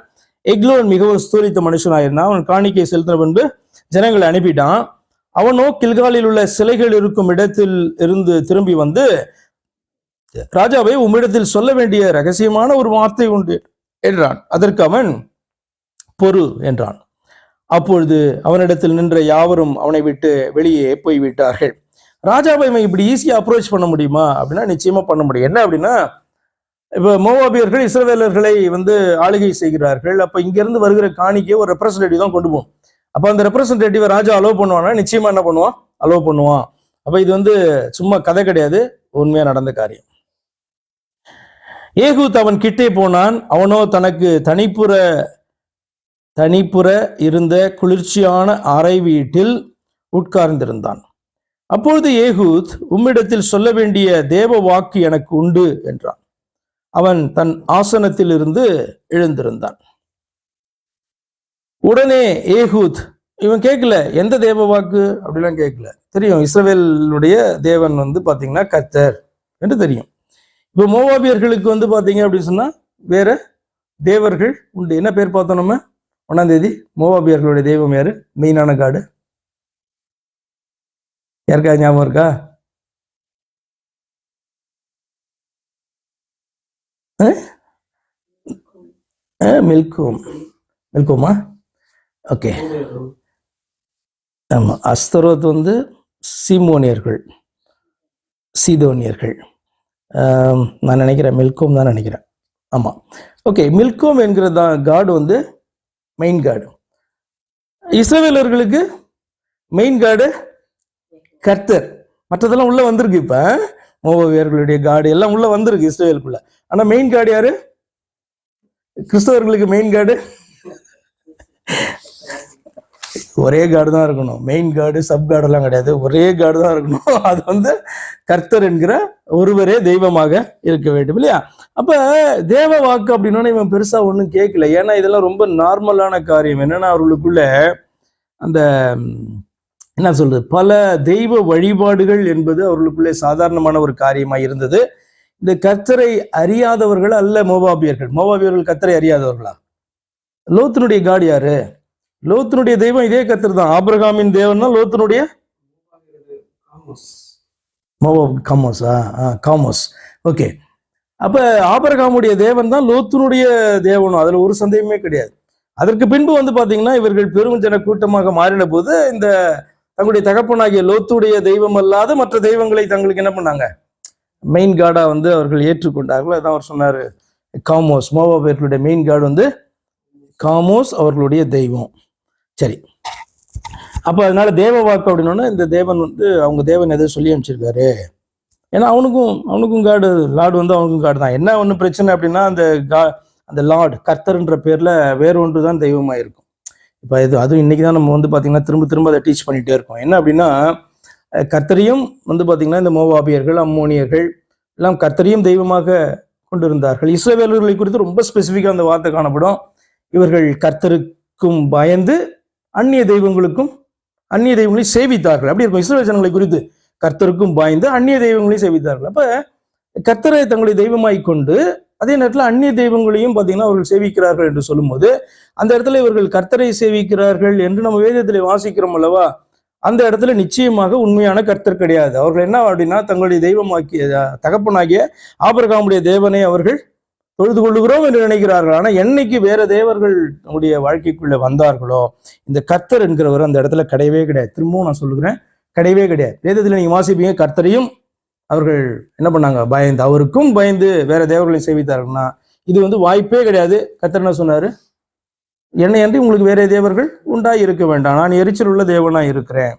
எக்லோன் மிகவும் ஸ்தூரித்த மனுஷனாயிருந்தான். அவன் காணிக்கை செலுத்தின பின்பு ஜனங்களை அனுப்பிட்டான். அவனோ கில்காலில் உள்ள சிலைகள் இருக்கும் இடத்தில் இருந்து திரும்பி வந்து, ராஜாவை உம்மிடத்தில் சொல்ல வேண்டிய ரகசியமான ஒரு வார்த்தை உண்டு என்றான். அதற்கு அவன், பொறு என்றான். அப்பொழுது அவனிடத்தில் நின்ற யாவரும் அவனை விட்டு வெளியே போய்விட்டார்கள். ராஜாவை இவன் இப்படி ஈஸியா அப்ரோச் பண்ண முடியுமா அப்படின்னா நிச்சயமா பண்ண முடியும். என்ன அப்படின்னா, இப்ப மோவாபியர்கள் இஸ்ரவேலர்களை வந்து ஆளுகை செய்கிறார்கள். அப்ப இங்க இருந்து வருகிற காணிக்கையை ஒரு ரெப்ரசன்டேட்டிவ் தான் கொண்டு போகும். அப்ப அந்த ரெப்ரசன்டேட்டிவ் ராஜா அலோவ் பண்ணுவானா, நிச்சயமா என்ன பண்ணுவான், அலோவ் பண்ணுவான். அப்ப இது வந்து சும்மா கதை கிடையாது, உண்மையா நடந்த காரியம். ஏகூத் அவன் கிட்டே போனான். அவனோ தனக்கு தனிப்புற இருந்த குளிர்ச்சியான அறை வீட்டில் உட்கார்ந்திருந்தான். அப்பொழுது ஏகூத், உம்மிடத்தில் சொல்ல வேண்டிய தேவ வாக்கு எனக்கு உண்டு என்றான். அவன் தன் ஆசனத்தில் இருந்து எழுந்திருந்தான். உடனே ஏகூத், இவன் கேட்கல எந்த தேவ வாக்கு அப்படிலாம் கேட்கல, தெரியும் இஸ்ரவேலுடைய தேவன் வந்து பாத்தீங்கன்னா கர்த்தர் என்று தெரியும். இப்போ மோவாபியர்களுக்கு வந்து பாத்தீங்க அப்படின்னு சொன்னா வேற தேவர்கள் உண்டு. என்ன பேர் பார்த்தோம் நம்ம 1ஆம் தேதி? மோவாபியர்களுடைய தெய்வம் யாரு? மெயினான காடு யாருக்கா ஞாபகம் இருக்கா? மில்கோமா? ஓகே, ஆமா. அஸ்தரோத் வந்து சீமோனியர்கள், சீதோனியர்கள். நான் நினைக்கிறேன் மில்கோம் தான் நினைக்கிறேன். ஆமா, ஓகே. மில்கோம் என்கிற காடு வந்து மெயின் காடு. இஸ்ரவேலர்களுக்கு மெயின் காடு கர்த்தர். மற்றதெல்லாம் உள்ள வந்திருக்கு. இப்ப மோவாபியர்களுடைய காடு எல்லாம் உள்ள வந்திருக்கு இஸ்ரவேலுக்குள்ள. ஆனா மெயின் காடு யாரு? கிறிஸ்தவர்களுக்கு மெயின் காடு ஒரே காடு தான் இருக்கணும். மெயின் காடு சப் காடு எல்லாம் கிடையாது, ஒரே காடு தான் இருக்கணும். அது வந்து கர்த்தர் என்கிற ஒருவரே தெய்வமாக இருக்க வேண்டும், இல்லையா? அப்ப தேவ வாக்கு அப்படின்னா இவன் பெருசா ஒன்றும் கேட்கல. ஏன்னா இதெல்லாம் ரொம்ப நார்மலான காரியம். என்னன்னா அவர்களுக்குள்ள அந்த என்ன சொல்றது, பல தெய்வ வழிபாடுகள் என்பது அவர்களுக்குள்ளே சாதாரணமான ஒரு காரியமா இருந்தது. இந்த கர்த்தரை அறியாதவர்கள் அல்ல மோவாபியர்கள். மோவாபியர்கள் கர்த்தரை அறியாதவர்களா? லோத்தினுடைய காடு யாரு? லோத்தினுடைய தெய்வம் இதே கர்த்தர் தான். ஆபிரகாமின் தேவன் தான் லோத்தினுடைய காமோஸ். ஓகே, அப்ப ஆபிரகாமுடைய தேவன் தான் லோத்தினுடைய தேவனும், அதுல ஒரு சந்தேகமே கிடையாது. அதற்கு பின்பு வந்து பாத்தீங்கன்னா இவர்கள் பெரும் ஜன கூட்டமாக மாறின போது இந்த தங்களுடைய தகப்பனாகிய லோத்துடைய தெய்வம் அல்லாத மற்ற தெய்வங்களை தங்களுக்கு என்ன பண்ணாங்க, மெயின் காடா வந்து அவர்கள் ஏற்றுக்கொண்டார்கள். அதான் அவர் சொன்னாரு, காமோஸ். மோவாபியர்களுடைய மெயின் காடு வந்து காமோஸ், அவர்களுடைய தெய்வம். சரி, அப்ப அதனால தேவ வாக்கு அப்படின்னா இந்த தேவன் வந்து அவங்க தேவன் எதை சொல்லி அனுப்பிச்சிருக்காரு. ஏன்னா அவனுக்கும் காடு, லார்டு வந்து அவனுக்கும் காடு தான். என்ன ஒண்ணு பிரச்சனை அப்படின்னா அந்த லார்டு கர்த்தர்ன்ற பேர்ல வேற ஒன்று தான் தெய்வமா இருக்கும். இப்போ அதுவும் இன்னைக்கு தான் நம்ம வந்து பாத்தீங்கன்னா திரும்ப அதை டீச் பண்ணிட்டே இருக்கோம். என்ன அப்படின்னா கர்த்தரையும் வந்து பாத்தீங்கன்னா இந்த மோவாபியர்கள், அம்மோனியர்கள் எல்லாம் கர்த்தரையும் தெய்வமாக கொண்டிருந்தார்கள். இஸ்ரவேலர்களை குறித்து ரொம்ப ஸ்பெசிஃபிக்கா அந்த வார்த்தை காணப்படும். இவர்கள் கர்த்தருக்கும் பயந்து அந்நிய தெய்வங்களையும் சேவித்தார்கள். அப்படி இருக்கும். இஸ்ரவேல் ஜனங்களை குறித்து கர்த்தருக்கும் பயந்து அந்நிய தெய்வங்களையும் சேவித்தார்கள். அப்ப கர்த்தரை தங்களுடைய தெய்வமாய் கொண்டு அதே நேரத்தில் அந்நிய தெய்வங்களையும் பார்த்தீங்கன்னா அவர்கள் சேவிக்கிறார்கள் என்று சொல்லும்போது அந்த இடத்துல இவர்கள் கர்த்தரை சேவிக்கிறார்கள் என்று நம்ம வேதத்திலே வாசிக்கிறோம் அல்லவா? அந்த இடத்துல நிச்சயமாக உண்மையான கர்த்தர் கிடையாது. அவர்கள் என்ன அப்படின்னா தங்களுடைய தெய்வமாக்கிய தகப்பனாகிய ஆபிரகாமுடைய தேவனை அவர்கள் தொழுது கொள்ளுகிறோம் என்று நினைக்கிறார்கள். ஆனா என்னைக்கு வேற தேவர்கள் நம்முடைய வாழ்க்கைக்குள்ள வந்தார்களோ இந்த கர்த்தர் என்கிறவர் அந்த இடத்துல கிடையவே கிடையாது. திரும்பவும் நான் சொல்லுகிறேன், கிடையவே கிடையாது. வேதத்துல நீங்க வாசிப்பீங்க, கர்த்தரையும் அவர்கள் என்ன பண்ணாங்க, பயந்து, அவருக்கும் பயந்து வேற தேவர்களையும் சேவித்தார்கள்னா இது வாய்ப்பே கிடையாது. கர்த்தர் என்ன சொன்னாரு, என்னை அன்றி உங்களுக்கு வேற தேவர்கள் உண்டாய் இருக்க வேண்டாம், நான் எரிச்சல் உள்ள தேவனா இருக்கிறேன்,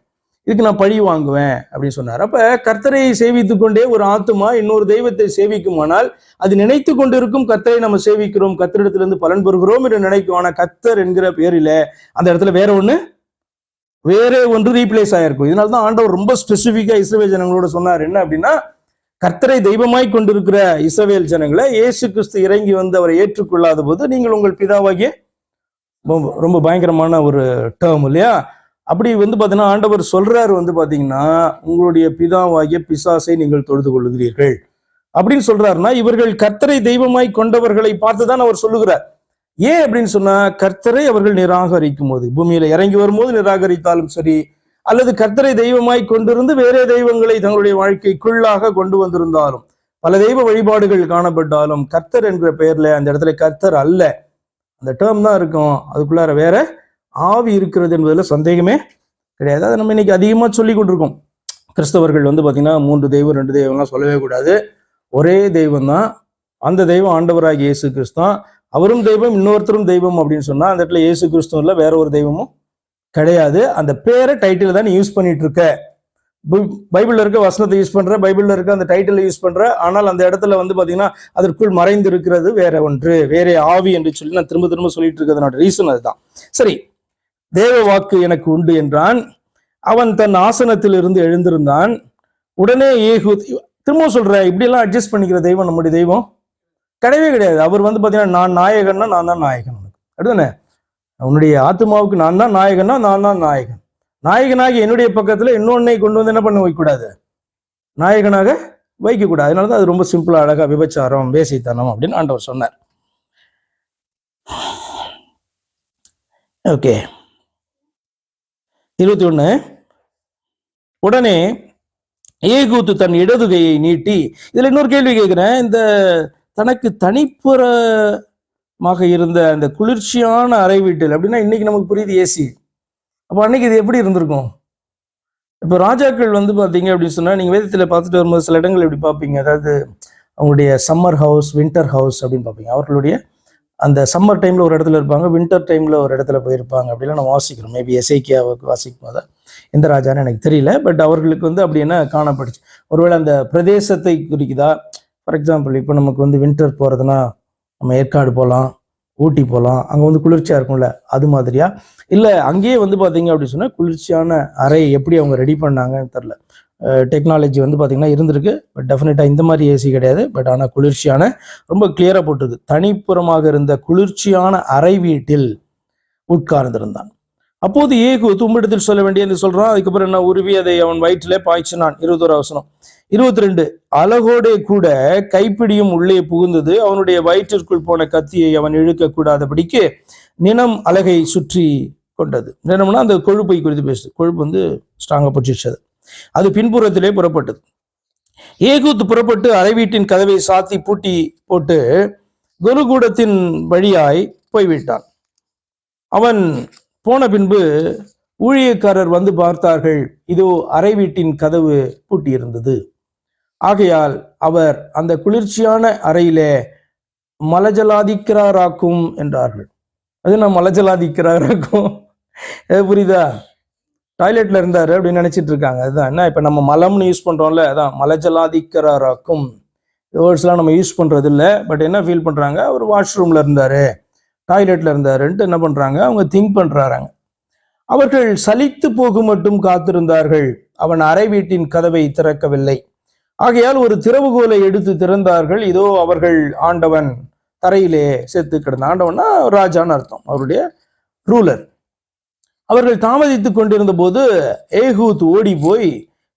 இதுக்கு நான் பழி வாங்குவேன் அப்படின்னு சொன்னார். அப்ப கர்த்தரை சேவித்துக் கொண்டே ஒரு ஆத்துமா இன்னொரு தெய்வத்தை சேவிக்குமானால் அது நினைத்து கொண்டிருக்கும் கர்த்தரை நம்ம சேவிக்கிறோம், கர்த்தரிடத்திலிருந்து பலன் பெறுகிறோம் என்று நினைக்கும். ஆனா கர்த்தர் என்கிற பேரில அந்த இடத்துல வேற ஒன்று ரீப்ளேஸ் ஆயிருக்கும். இதனால்தான் ஆண்டவர் ரொம்ப ஸ்பெசிபிக்கா இஸ்ரவேல் ஜனங்களோட சொன்னார். என்ன அப்படின்னா, கர்த்தரை தெய்வமாய் கொண்டிருக்கிற இஸ்ரவேல் ஜனங்களை இயேசு கிறிஸ்து இறங்கி வந்து அவரை ஏற்றுக்கொள்ளாத போது நீங்கள் உங்கள் பிதாவாகிய, ரொம்ப பயங்கரமான ஒரு டேர்ம் இல்லையா, அப்படி பாத்தீங்கன்னா ஆண்டவர் சொல்றாரு பாத்தீங்கன்னா, உங்களுடைய பிதாவாகிய பிசாசை நீங்கள் தொழுது கொள்ளுகிறீர்கள் அப்படின்னு சொல்றாருன்னா, இவர்கள் கர்த்தரை தெய்வமாய் கொண்டவர்களை பார்த்துதான் அவர் சொல்லுகிறார். ஏன் அப்படின்னு சொன்னா, கர்த்தரை அவர்கள் நிராகரிக்கும் போது, பூமியில இறங்கி வரும்போது நிராகரித்தாலும் சரி, அல்லது கர்த்தரை தெய்வமாய் கொண்டிருந்து வேற தெய்வங்களை தங்களுடைய வாழ்க்கைக்குள்ளாக கொண்டு வந்திருந்தாலும், பல தெய்வ வழிபாடுகள் காணப்பட்டாலும், கர்த்தர் என்கிற பெயர்ல அந்த இடத்துல கர்த்தர் அல்ல, அந்த டேர்ம் தான் இருக்கும். அதுக்குள்ளார வேற ஆவி இருக்கிறது என்பதுல சந்தேகமே கிடையாது. அதை நம்ம இன்னைக்கு அதிகமா சொல்லி கொண்டிருக்கோம். கிறிஸ்தவர்கள் பாத்தீங்கன்னா 3 தெய்வம் 2 தெய்வம்லாம் சொல்லவே கூடாது. ஒரே தெய்வம் தான். அந்த தெய்வம் ஆண்டவராகிய இயேசு கிறிஸ்து தான். அவரும் தெய்வம், இன்னொருத்தரும் தெய்வம் அப்படின்னு சொன்னா அந்த இடத்துல இயேசு கிறிஸ்து இல்ல, வேற ஒரு தெய்வமும் கிடையாது. அந்த பேரை டைட்டில் தான் நீ யூஸ் பண்ணிட்டு இருக்க. பைபிள்ல இருக்க வசனத்தை யூஸ் பண்ற, பைபிள்ல இருக்க அந்த டைட்டில் யூஸ் பண்ற, ஆனால் அந்த இடத்துல பாத்தீங்கன்னா அதற்குள் மறைந்து இருக்கிறது வேற ஒன்று, வேற ஆவி என்று சொல்லி நான் திரும்ப திரும்ப சொல்லிட்டு இருக்கிறதுனோட ரீசன் அதுதான். சரி, தேவ வாக்கு எனக்கு உண்டு என்றான், அவன் தன் ஆசனத்தில் இருந்து எழுந்திருந்தான். உடனே திரும்ப சொல்ற, இப்படி எல்லாம் அட்ஜஸ்ட் பண்ணிக்கிற தெய்வம் நம்முடைய தெய்வம் கிடையவே கிடையாது. அவர் பாத்தீங்கன்னா, நான் நாயகன்னா நான் தான் நாயகன், அப்படிதானே, உன்னுடைய ஆத்மாவுக்கு நான் தான் நாயகன்னா நான் தான் நாயகன். நாயகனாகி என்னுடைய பக்கத்துல இன்னொன்னை கொண்டு என்ன பண்ண வைக்கக்கூடாது, நாயகனாக வைக்கக்கூடாது. அதனாலதான் அது ரொம்ப சிம்பிளா அழகா விபச்சாரம், வேசித்தனம் அப்படின்னு ஆண்டவர் சொன்னார். ஓகே, 21. உடனே ஏகூத்து தன் இடது கையை நீட்டி, இதுல இன்னொரு கேள்வி கேட்கிறேன், இந்த தனக்கு தனிப்புறமாக இருந்த அந்த குளிர்ச்சியான அறை வீட்டில், அப்படின்னா இன்னைக்கு நமக்கு புரியுது ஏசி, அப்போ அன்னைக்கு இது எப்படி இருந்திருக்கும்? இப்போ ராஜாக்கள் பாத்தீங்க அப்படின்னு சொன்னா, நீங்க வேதத்துல பார்த்துட்டு வரும்போது சில இடங்கள் எப்படி பார்ப்பீங்க, அதாவது அவங்களுடைய சம்மர் ஹவுஸ், வின்டர் ஹவுஸ் அப்படின்னு பார்ப்பீங்க. அவர்களுடைய அந்த சம்மர் டைம்ல ஒரு இடத்துல இருப்பாங்க, வின்டர் டைம்ல ஒரு இடத்துல போயிருப்பாங்க. அப்படிலாம் நம்ம வாசிக்கிறோம். மேபி எசேக்கியாவுக்கு வாசிக்கும் போது எந்த ராஜான்னு எனக்கு தெரியல, பட் அவர்களுக்கு அப்படி என்ன காணப்படுச்சு. ஒருவேளை அந்த பிரதேசத்தை குறிக்குதா? ஃபார் எக்ஸாம்பிள், இப்போ நமக்கு வின்டர் போறதுன்னா நம்ம ஏற்காடு போகலாம், ஊட்டி போகலாம், அங்கே குளிர்ச்சியா இருக்கும்ல, அது மாதிரியா? இல்லை அங்கேயே பார்த்தீங்க அப்படின்னு சொன்னா குளிர்ச்சியான அறை எப்படி அவங்க ரெடி பண்ணாங்கன்னு தெரில. டெக்னாலஜி பார்த்தீங்கன்னா இருந்திருக்கு, பட் டெஃபினட்டாக இந்த மாதிரி ஏசி கிடையாது. பட் ஆனால் குளிர்ச்சியான, ரொம்ப கிளியராக போட்டிருக்கு, தனிப்புறமாக இருந்த குளிர்ச்சியான அறை வீட்டில் உட்கார்ந்திருந்தான். அப்போது ஏகூத் உம்மிடத்தில் சொல்ல வேண்டிய என்று சொல்றான். அதுக்கப்புறம் என்ன, உருவி அதை அவன் வயிற்றிலே பாய்ச்சினான். 21 வசனம். 22. அலகோடே கூட கைப்பிடியும் உள்ளே புகுந்தது, அவனுடைய வயிற்றிற்குள் போன கத்தியை அவன் இழுக்க கூடாதபடிக்கு நினம் அலகை சுற்றி கொண்டது. நினம்னா அந்த கொழுப்பை குறித்து பேசுது. கொழுப்பு ஸ்ட்ராங்கா பிடிச்சிச்சது. அது பின்புறத்திலே புறப்பட்டது. ஏகூத் புறப்பட்டு அறை வீட்டின் கதவை சாத்தி பூட்டி போட்டு குருகூடத்தின் வழியாய் போய்விட்டான். அவன் போன பின்பு ஊழியக்காரர் பார்த்தார்கள், இதோ அறை வீட்டின் கதவு பூட்டி இருந்தது. ஆகையால் அவர் அந்த குளிர்ச்சியான அறையிலே மலஜலாதிக்கிறாராக்கும் என்றார்கள். அது நான் மலஜலாதிக்கிறாராக்கும், புரியுதா? டாய்லெட்ல இருந்தாரு அப்படின்னு நினைச்சிட்டு இருக்காங்க. அதுதான் என்ன, இப்ப நம்ம மலம்னு யூஸ் பண்றோம்ல, அதான் மலஜலாதிக்கிறாராக்கும். வேர்ட்ஸ்லாம் நம்ம யூஸ் பண்றது இல்லை, பட் என்ன ஃபீல் பண்றாங்க, அவர் வாஷ்ரூம்ல இருந்தாரு, டாய்லெட்ல இருந்தாருன்ட்டு என்ன பண்றாங்க, அவங்க திங்க் பண்றாங்க. அவர்கள் சலித்து போக மட்டும் காத்திருந்தார்கள், அவன் அறை வீட்டின் கதவை திறக்கவில்லை. ஆகையால் ஒரு திறவுகோலை எடுத்து திறந்தார்கள், இதோ அவர்கள் ஆண்டவன் தரையிலே செத்து கிடந்த. ஆண்டவன்னா ராஜான்னு அர்த்தம், அவருடைய ரூலர். அவர்கள் தாமதித்துக் கொண்டிருந்த போது ஏகூத் ஓடி போய்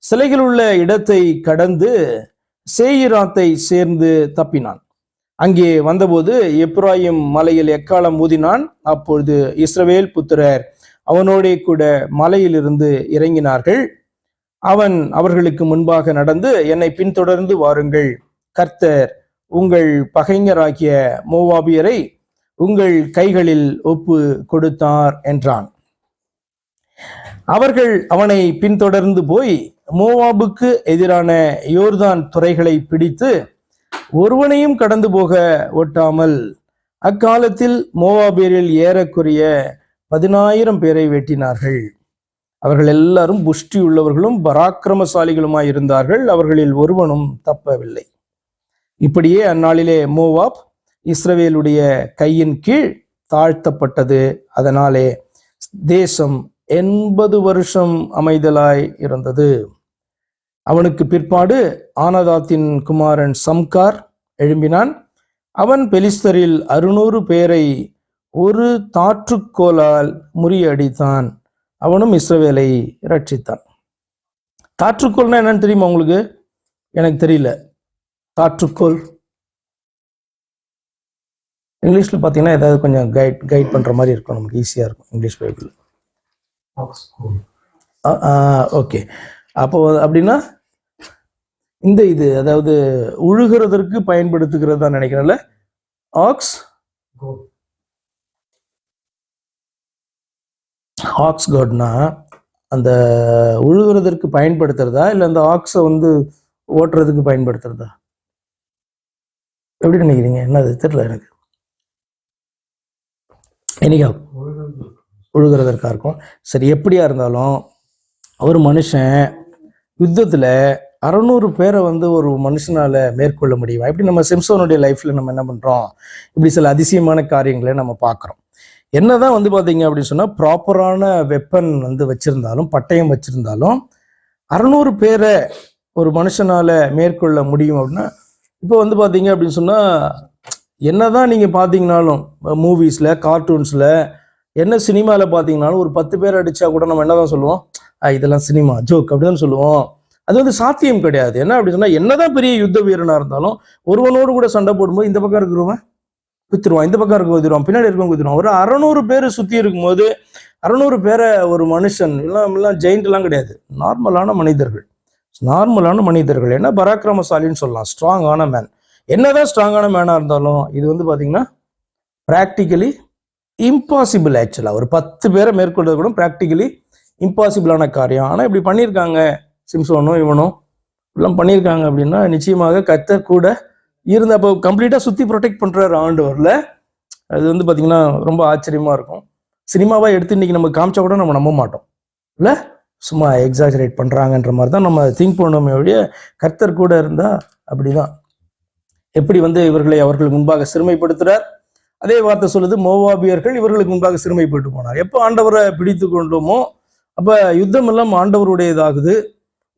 சிலைகள் உள்ள இடத்தை கடந்து சேயிராத்தை சேர்ந்து தப்பினான். அங்கே வந்தபோது எப்ராயிம் மலையில் எக்காலம் ஊதினான். அப்பொழுது இஸ்ரவேல் புத்திரர் அவனோடே கூட மலையிலிருந்து இறங்கினார்கள். அவன் அவர்களுக்கு முன்பாக நடந்து, என்னை பின்தொடர்ந்து வாருங்கள், கர்த்தர் உங்கள் பகைஞராகிய மோவாபியரை உங்கள் கைகளில் ஒப்பு கொடுத்தார் என்றான். அவர்கள் அவனை பின்தொடர்ந்து போய் மோவாபுக்கு எதிரான யோர்தான் துறைகளை பிடித்து ஒருவனையும் கடந்து போக ஒட்டாமல் அக்காலத்தில் மோவாபியரில் ஏறக்குறைய 10,000 பேரை வெட்டினார்கள். அவர்கள் எல்லாரும் புஷ்டி உள்ளவர்களும் பராக்கிரமசாலிகளுமாய் இருந்தார்கள். அவர்களில் ஒருவனும் தப்பவில்லை. இப்படியே அந்நாளிலே மோவாப் இஸ்ரவேலுடைய கையின் கீழ் தாழ்த்தப்பட்டது. அதனாலே தேசம் 80 வருஷம் அமைதலாய் இருந்தது. அவனுக்கு பிற்பாடு ஆனதாத்தின் குமாரன் சம்கார் எழும்பினான். அவன் பெலிஸ்தரில் 600 பேரை ஒரு தாற்றுக்கோலால் முறியடித்தான். அவனும் இஸ்ரவேலை ரட்சித்தான். தாற்றுக்கோல்னா என்னன்னு தெரியுமா உங்களுக்கு? எனக்கு தெரியல. தாற்றுக்கோல் இங்கிலீஷ்ல பார்த்தீங்கன்னா ஏதாவது கொஞ்சம் கைட் பண்ற மாதிரி இருக்கும், நமக்கு ஈஸியா இருக்கும் இங்கிலீஷ் பைபிள். ஓகே, அப்போ அப்படின்னா இந்த இது அதாவது உழுகிறதற்கு பயன்படுத்துகிறது தான் நினைக்கிறேன்ல. ஆக்ஸ் கார்ட்னா அந்த உழுகிறதற்கு பயன்படுத்துறதா இல்லை அந்த ஆக்ஸை வந்து ஓட்டுறதுக்கு பயன்படுத்துறதா? எப்படி நினைக்கிறீங்க? என்னது தெரியல எனக்கு. என்னைக்கா உழுகிறதற்கா இருக்கும். சரி, எப்படியா இருந்தாலும் ஒரு மனுஷன் யுத்தத்துல 600 பேரை வந்து ஒரு மனுஷனால மேற்கொள்ள முடியும். எப்படி நம்ம சிம்சோனுடைய லைஃப்ல நம்ம என்ன பண்றோம், இப்படி சில அதிசயமான காரியங்களை நம்ம பார்க்குறோம். என்னதான் வந்து பார்த்தீங்க அப்படின்னு சொன்னா ப்ராப்பரான வெப்பன் வந்து வச்சிருந்தாலும், பட்டயம் வச்சிருந்தாலும் 600 பேரை ஒரு மனுஷனால மேற்கொள்ள முடியும் அப்படின்னா, இப்போ வந்து பார்த்தீங்க அப்படின்னு சொன்னா என்னதான் நீங்க பார்த்தீங்கன்னாலும் மூவிஸ்ல, கார்ட்டூன்ஸ்ல, என்ன சினிமாவில் பார்த்தீங்கன்னாலும் ஒரு 10 பேர் அடிச்சா கூட நம்ம என்னதான் சொல்லுவோம், இதெல்லாம் சினிமா ஜோக் அப்படிதான் சொல்லுவோம். அது வந்து சாத்தியம் கிடையாது. என்ன அப்படி சொன்னா என்னதான் பெரிய யுத்த வீரனா இருந்தாலும் ஒருவனோடு கூட சண்டை போடும்போது இந்த பக்கம் இருக்கிறவன் குத்திடுவான், இந்த பக்கம் இருக்க குத்திடுவான், பின்னாடி இருக்கவன் குத்திடுவான். ஒரு 600 பேர் சுத்தி இருக்கும்போது 600 பேரை ஒரு மனுஷன் எல்லாம் ஜெயிண்ட் எல்லாம் கிடையாது, நார்மலான மனிதர்கள். என்ன பராக்கிரமசாலின்னு சொல்லலாம், ஸ்ட்ராங்கான மேன். என்னதான் ஸ்ட்ராங்கான மேனா இருந்தாலும் இது வந்து பாத்தீங்கன்னா பிராக்டிக்கலி இம்பாசிபிள். ஆக்சுவலா ஒரு 10 பேரை மேற்கொள்வது கூட பிராக்டிக்கலி இம்பாசிபிளான காரியம். ஆனா இப்படி பண்ணியிருக்காங்க சிம்சோனும் இவனும் எல்லாம் பண்ணியிருக்காங்க அப்படின்னா நிச்சயமாக கர்த்தர் கூட இருந்து அப்போ கம்ப்ளீட்டா சுத்தி ப்ரொடெக்ட் பண்றாரு ஆண்டவர்ல. அது வந்து பாத்தீங்கன்னா ரொம்ப ஆச்சரியமா இருக்கும். சினிமாவா எடுத்து இன்னைக்கு நம்ம காமிச்சா கூட நம்ம நம்ப மாட்டோம் இல்ல, சும்மா எக்ஸாஜரேட் பண்றாங்கன்ற மாதிரி தான் நம்ம திங்க் பண்ணோமே ஒழிய கர்த்தர் கூட இருந்தா அப்படிதான். எப்படி வந்து இவர்களை அவர்களுக்கு முன்பாக சிறுமைப்படுத்துறார், அதே வார்த்தை சொல்லுது மோவாபியர்கள் இவர்களுக்கு முன்பாக சிறுமைப்பட்டு போனார். எப்போ ஆண்டவரை பிடித்து கொண்டோமோ அப்ப யுத்தம் எல்லாம் ஆண்டவருடையதாகுது.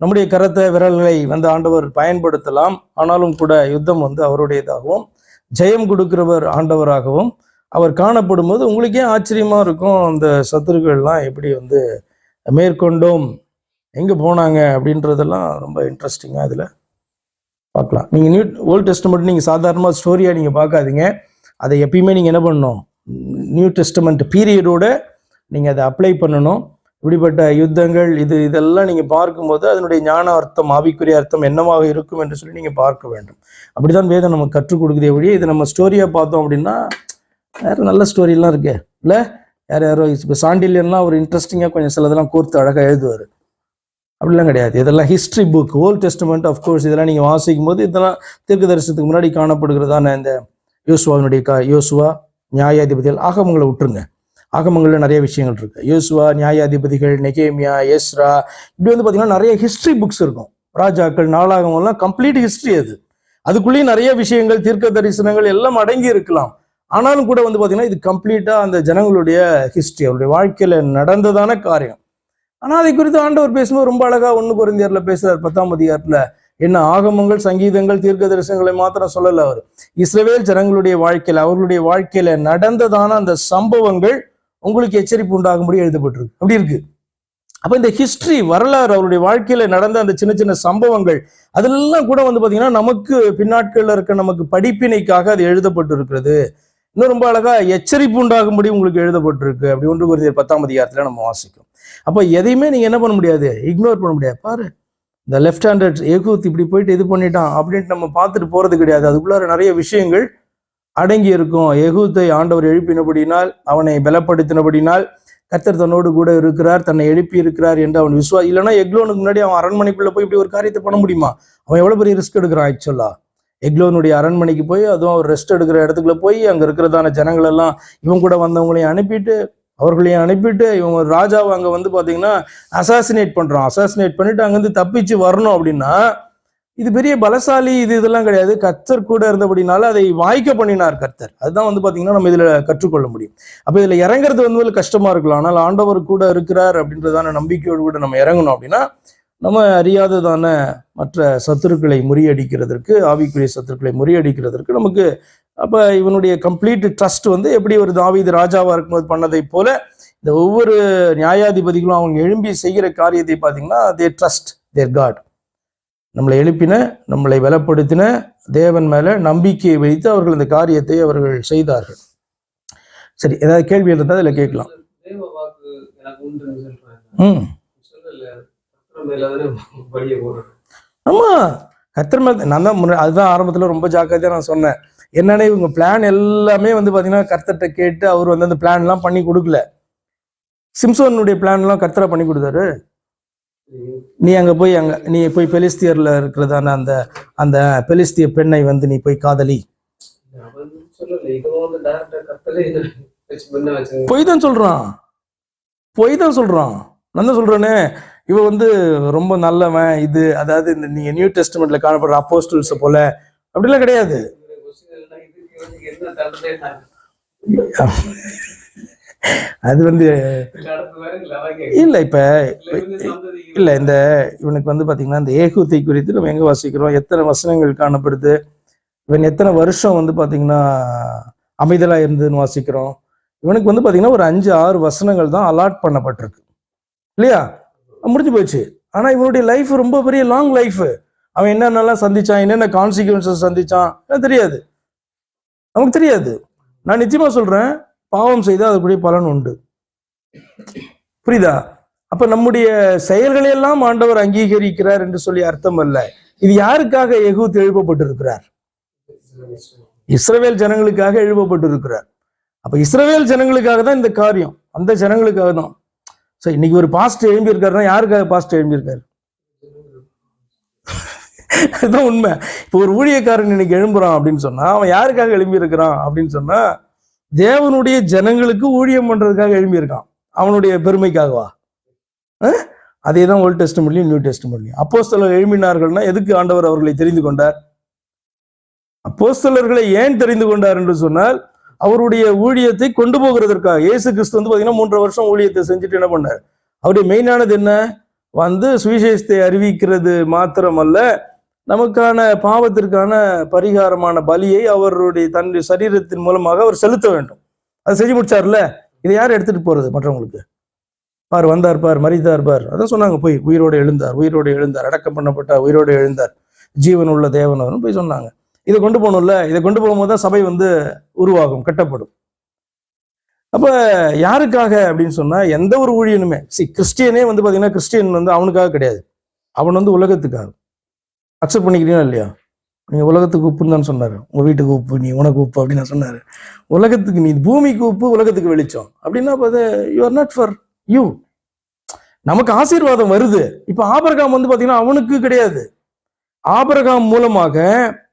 நம்முடைய கரத்தை விரல்களை வந்து ஆண்டவர் பயன்படுத்தலாம், ஆனாலும் கூட யுத்தம் வந்து அவருடையதாகவும் ஜெயம் கொடுக்கிறவர் ஆண்டவராகவும் அவர் காணப்படும் போது உங்களுக்கே ஆச்சரியமா இருக்கும். அந்த சத்துருக்கள்லாம் எப்படி வந்து மேற்கொண்டோம், எங்க போனாங்க அப்படின்றதெல்லாம் ரொம்ப இன்ட்ரெஸ்டிங்கா இதுல பார்க்கலாம். நீங்க ஓல்ட் டெஸ்டமெண்ட் நீங்க சாதாரணமா ஸ்டோரியா நீங்க பார்க்காதீங்க. அதை எப்பயுமே நீங்க என்ன பண்ணணும், நியூ டெஸ்டமெண்ட் பீரியடோட நீங்க அதை அப்ளை பண்ணணும். இப்படிப்பட்ட யுத்தங்கள் இதெல்லாம் நீங்க பார்க்கும்போது அதனுடைய ஞான அர்த்தம், ஆவிக்குரிய அர்த்தம் என்னவாக இருக்கும் என்று சொல்லி நீங்க பார்க்க வேண்டும். அப்படிதான் வேதம் நமக்கு கற்றுக் கொடுக்குதே வழியே இதை நம்ம ஸ்டோரியா பார்த்தோம் அப்படின்னா வேற நல்ல ஸ்டோரியெல்லாம் இருக்கு இல்ல. யாரோ இப்போ சாண்டிலியன்லாம் ஒரு இன்ட்ரெஸ்டிங்கா கொஞ்சம் சிலதெல்லாம் கோர்த்து அழகா எழுதுவாரு. அப்படிலாம் கிடையாது. இதெல்லாம் history book, Old Testament. Of course இதெல்லாம் நீங்க வாசிக்கும் போது இதெல்லாம் தீர்க்க தரிசனத்துக்கு முன்னாடி காணப்படுகிறதான இந்த யோசுவா நியாயாதிபதிகள் ஆகமங்களை விட்டுருங்க. ஆகமங்கள்ல நிறைய விஷயங்கள் இருக்கு. யோசுவா, நியாயாதிபதிகள், நெகேமியா, எஸ்ரா, இப்படி வந்து பாத்தீங்கன்னா நிறைய ஹிஸ்டரி புக்ஸ் இருக்கும். ராஜாக்கள், நாளாகம் எல்லாம் கம்ப்ளீட் ஹிஸ்டரி. அதுக்குள்ளேயும் நிறைய விஷயங்கள், தீர்க்க தரிசனங்கள் எல்லாம் அடங்கி இருக்கலாம். ஆனாலும் கூட வந்து பாத்தீங்கன்னா இது கம்ப்ளீட்டா அந்த ஜனங்களுடைய ஹிஸ்டரி, அவருடைய வாழ்க்கையில நடந்ததான காரியம். ஆனா அதை குறித்து ஆண்டவர் பேசும்போது ரொம்ப அழகா 1 கொரிந்தியர்ல பேசுறார் 10ஆம் அதிகாரத்துல. என்ன ஆகமங்கள், சங்கீதங்கள், தீர்க்க தரிசனங்களை மாத்திரம் சொல்லல. அவர் இஸ்ரவேல் ஜனங்களுடைய வாழ்க்கையில, அவர்களுடைய வாழ்க்கையில நடந்ததான அந்த சம்பவங்கள் உங்களுக்கு எச்சரிப்பு உண்டாகும்படி எழுதப்பட்டிருக்கு. அப்படி இருக்கு. அப்ப இந்த ஹிஸ்டரி, வரலாறு, அவருடைய வாழ்க்கையில நடந்த அந்த சின்ன சின்ன சம்பவங்கள் அதெல்லாம் கூட வந்து பாத்தீங்கன்னா நமக்கு பின்னாட்கள்ல இருக்க நமக்கு படிப்பினைக்காக அது எழுதப்பட்டு இருக்கிறது. இன்னும் ரொம்ப அழகா எச்சரிப்பு உண்டாகும்படி உங்களுக்கு எழுதப்பட்டிருக்கு. அப்படி 1 கொரிந்தியர் 10ஆம் அதிகாரத்துல நம்ம வாசிக்கும். அப்ப எதையுமே நீங்க என்ன பண்ண முடியாது, இக்னோர் பண்ண முடியாது. பாரு, இந்த லெஃப்ட் ஹேண்டட் ஏகூத் இப்படி போயிட்டு இது பண்ணிட்டான் அப்படின்ட்டு நம்ம பார்த்துட்டு போறது கிடையாது. அதுக்குள்ளார நிறைய விஷயங்கள் அடங்கி இருக்கும். ஏகூத்தை ஆண்டவர் எழுப்பினபடினால், அவனை பலப்படுத்தினபடினால் கர்த்தர் தன்னோடு கூட இருக்கிறார், தன்னை எழுப்பி இருக்கிறார் என்று அவன் இல்லைன்னா எக்லோனுக்கு முன்னாடி அவன் அரண்மனைக்குள்ள போய் இப்படி ஒரு காரியத்தை பண்ண முடியுமா? அவன் எவ்வளவு பெரிய ரிஸ்க் எடுக்கிறான். ஆக்சுவலா எக்லோனுடைய அரண்மனைக்கு போய், அதுவும் அவர் ரெஸ்ட் எடுக்கிற இடத்துக்குள்ள போய் அங்க இருக்கிறதான ஜனங்கள் எல்லாம் இவங்க கூட வந்தவங்களையும் அனுப்பிட்டு இவங்க ராஜாவை அங்க வந்து பாத்தீங்கன்னா அசாசினேட் பண்றான். அசாசினேட் பண்ணிட்டு அங்கிருந்து தப்பிச்சு வரணும் அப்படின்னா இது பெரிய பலசாலி இதெல்லாம் கிடையாது. கர்த்தர் கூட இருந்தபடினால அதை வாய்க்க பண்ணினார் கர்த்தர். அதுதான் வந்து பாத்தீங்கன்னா நம்ம இதுல கற்றுக்கொள்ள முடியும். அப்ப இதுல இறங்குறது வந்து கஷ்டமா இருக்கலாம், ஆனால் ஆண்டவர் கூட இருக்கிறார் அப்படின்றதான நம்பிக்கையோடு கூட நம்ம இறங்கணும். அப்படின்னா நம்ம அறியாததான மற்ற சத்துருக்களை முறியடிக்கிறதற்கு, ஆவிக்குரிய சத்துருக்களை முறியடிக்கிறதற்கு நமக்கு அப்ப இவனுடைய கம்ப்ளீட் ட்ரஸ்ட் வந்து எப்படி ஒரு தாவீது ராஜாவா இருக்கும்போது பண்ணதை போல இந்த ஒவ்வொரு நியாயாதிபதிகளும் அவங்க எழும்பி செய்கிற காரியத்தை பார்த்தீங்கன்னா தே ட்ரஸ்ட் தேர் காட். நம்மளை எழுப்பின, நம்மளை பலப்படுத்தின தேவன் மேல நம்பிக்கையை வைத்து அவர்கள் இந்த காரியத்தை அவர்கள் செய்தார்கள். சரி, ஏதாவது கேள்வி இருந்தா அதுல கேட்கலாம். ஆமா, கர்த்தர் மேல நான் தான் அதுதான் ஆரம்பத்துல ரொம்ப ஜாக்கிரதையா நான் சொன்னேன். என்னன்னா இவங்க பிளான் எல்லாமே வந்து பாத்தீங்கன்னா கர்த்தர்கிட்ட கேட்டு அவர் வந்து அந்த பிளான் எல்லாம் பண்ணி கொடுக்கல. சிம்சோனுடைய பிளான் எல்லாம் கர்த்தரா பண்ணி கொடுத்தாரு. நீ போய் பெலிஸ்தியர்ல இருக்கிறதான அந்த அந்த பெலிஸ்திய பெண்ணை வந்து நீ போய் காதலி. பொய் தான் சொல்றான். நான் தான் சொல்றேனே, இவ வந்து ரொம்ப நல்லவன். இது அதாவது இந்த நீங்க நியூ டெஸ்டமெண்ட்ல காணப்படுற அப்போஸ்டல்ஸ் போல அப்படிலாம் கிடையாது. அது வந்து இல்ல. இல்ல இந்த இவனுக்கு வந்து பாத்தீங்கன்னா இந்த ஏகூத்தை குறித்து நம்ம எங்க வாசிக்கிறோம், எத்தனை வசனங்கள் காணப்படுது, இவன் எத்தனை வருஷம் வந்து பாத்தீங்கன்னா அமைதலா இருந்ததுன்னு வாசிக்கிறோம். இவனுக்கு வந்து பாத்தீங்கன்னா ஒரு 5-6 வசனங்கள் தான் அலாட் பண்ணப்பட்டிருக்கு இல்லையா, முடிஞ்சு போச்சு. ஆனா இவனுடைய லைஃப் ரொம்ப பெரிய லாங் லைஃப். அவன் என்னென்னலாம் சந்திச்சான், என்னென்ன கான்சிக்வன்சஸ் சந்திச்சான் தெரியாது, நமக்கு தெரியாது. நான் நிச்சயமா சொல்றேன், பாவம் செய்தால் அதுக்குரிய பலன் உண்டு. புரியுதா? அப்ப நம்முடைய செயல்களை எல்லாம் ஆண்டவர் அங்கீகரிக்கிறார் என்று சொல்லி அர்த்தம் அல்ல. இது யாருக்காக ஏகூத் எழுப்பப்பட்டிருக்கிறார்? இஸ்ரவேல் ஜனங்களுக்காக எழுப்பப்பட்டிருக்கிறார். அப்ப இஸ்ரவேல் ஜனங்களுக்காக தான் இந்த காரியம், அந்த ஜனங்களுக்காக தான். சரி, இன்னைக்கு ஒரு பாஸ்ட் எழும்பி இருக்காருன்னா யாருக்காக பாஸ்ட் எழும்பி இருக்காரு? அதுதான் உண்மை. இப்போ ஒரு ஊழியக்காரன் இன்னைக்கு எழும்புறான் அப்படின்னு சொன்னா அவன் யாருக்காக எழும்பி இருக்கிறான் அப்படின்னு சொன்னா தேவனுடைய ஜனங்களுக்கு ஊழியம் பண்றதுக்காக எழும்பி இருக்கான். அவனுடைய பெருமைக்காகவா? அதே தான் ஓல்ட் டெஸ்டமெண்ட்லயும் நியூ டெஸ்டமெண்ட்லயும். அப்போஸ்தலர் எழும்பினார்கள்னா எதுக்கு ஆண்டவர் அவர்களை தெரிந்து கொண்டார்? அப்போஸ்தலர்களை ஏன் தெரிந்து கொண்டார் என்று சொன்னால் அவருடைய ஊழியத்தை கொண்டு போகிறதற்காக. இயேசு கிறிஸ்து வந்து பாத்தீங்கன்னா 3 வருஷம் ஊழியத்தை செஞ்சுட்டு என்ன பண்ணார்? அவருடைய மெயினானது என்ன? வந்து சுவிசேஷத்தை அறிவிக்கிறது மாத்திரமல்ல, நமக்கான பாவத்திற்கான பரிகாரமான பலியை அவருடைய தன்னுடைய சரீரத்தின் மூலமாக அவர் செலுத்த வேண்டும். அதை செஞ்சு முடிச்சார்ல. இதை யார் எடுத்துட்டு போறது மற்றவங்களுக்கு? பார், வந்தார் பார், மரித்தார் பார், அதான் சொன்னாங்க. போய் உயிரோடு எழுந்தார், அடக்கம் பண்ணப்பட்டார், உயிரோடு எழுந்தார், ஜீவன் உள்ள தேவன் போய் சொன்னாங்க. இதை கொண்டு போகணும்ல. இதை கொண்டு போகும்போது தான் சபை வந்து உருவாகும், கட்டப்படும். அப்ப யாருக்காக அப்படின்னு சொன்னா எந்த ஒரு ஊழியனுமே, கிறிஸ்டியனே வந்து பாத்தீங்கன்னா கிறிஸ்டியன் வந்து அவனுக்காக கிடையாது, அவன் வந்து உலகத்துக்காக. அக்செப்ட் பண்ணிக்கிறீங்களா இல்லையா? நீங்க உலகத்துக்கு உப்புன்னு தான் சொன்னாரு. உங்க வீட்டுக்கு உப்பு, நீ உனக்கு உப்பு அப்படின்னு சொன்னாரு. உலகத்துக்கு நீ, பூமிக்கு உப்பு, உலகத்துக்கு வெளிச்சம் அப்படின்னா you are not for you. நமக்கு ஆசீர்வாதம் வருது. இப்ப ஆபிரகாம் வந்து பாத்தீங்கன்னா அவனுக்கு கிடையாது. ஆபிரகாம் மூலமாக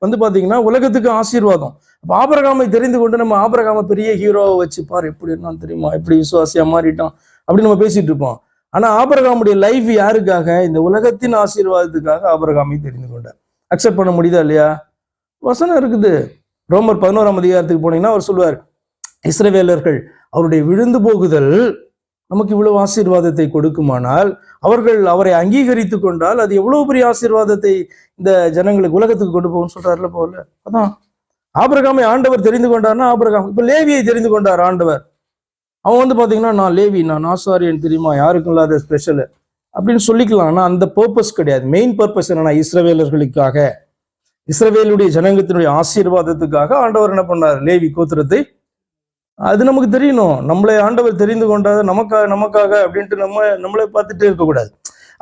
வந்து பாத்தீங்கன்னா உலகத்துக்கு ஆசீர்வாதம். அப்ப ஆபிரகாமை தெரிந்து கொண்டு நம்ம ஆபிரகாம பெரிய ஹீரோவை வச்சு பாரு எப்படி இருந்தான் தெரியுமா, எப்படி விசுவாசியா மாறிட்டான் அப்படின்னு நம்ம பேசிட்டு இருப்போம். ஆனா ஆபிரகாமுடைய லைஃப் யாருக்காக? இந்த உலகத்தின் ஆசீர்வாதத்துக்காக ஆபிரகாமை தெரிந்து கொண்டார். அக்செப்ட் பண்ண முடியுதா இல்லையா? வசனம் இருக்குது. ரோமர் 11ஆம் அதிகாரத்துக்கு போனீங்கன்னா அவர் சொல்லுவார், இஸ்ரவேலர்கள் அவருடைய விழுந்து போகுதல் நமக்கு இவ்வளவு ஆசீர்வாதத்தை கொடுக்குமானால் அவர்கள் அவரை அங்கீகரித்து கொண்டால் அது எவ்வளவு பெரிய ஆசீர்வாதத்தை இந்த ஜனங்களுக்கு உலகத்துக்கு கொண்டு போகும்னு சொல்றாருல போல. அதான் ஆபிரகாமை ஆண்டவர் தெரிந்து கொண்டார்னா ஆபிரகாம். இப்ப லேவியை தெரிந்து கொண்டார் ஆண்டவர். அவன் வந்து பாத்தீங்கன்னா நான் லேவி, நான் ஆசாரியன் தெரியுமா, யாருக்கும் இல்லாத ஸ்பெஷல் அப்படின்னு சொல்லிக்கலாம். ஆனா அந்த பர்பஸ் கிடையாது. மெயின் பர்பஸ் என்னன்னா இஸ்ரவேலர்களுக்காக, இஸ்ரவேலுடைய ஜனங்கத்தினுடைய ஆசீர்வாதத்துக்காக ஆண்டவர் என்ன பண்ணார்? லேவி கோத்திரத்தை. அது நமக்கு தெரியணும். நம்மளை ஆண்டவர் தெரிந்து கொண்டாத நமக்காக அப்படின்ட்டு நம்மளை பார்த்துட்டே இருக்கக்கூடாது.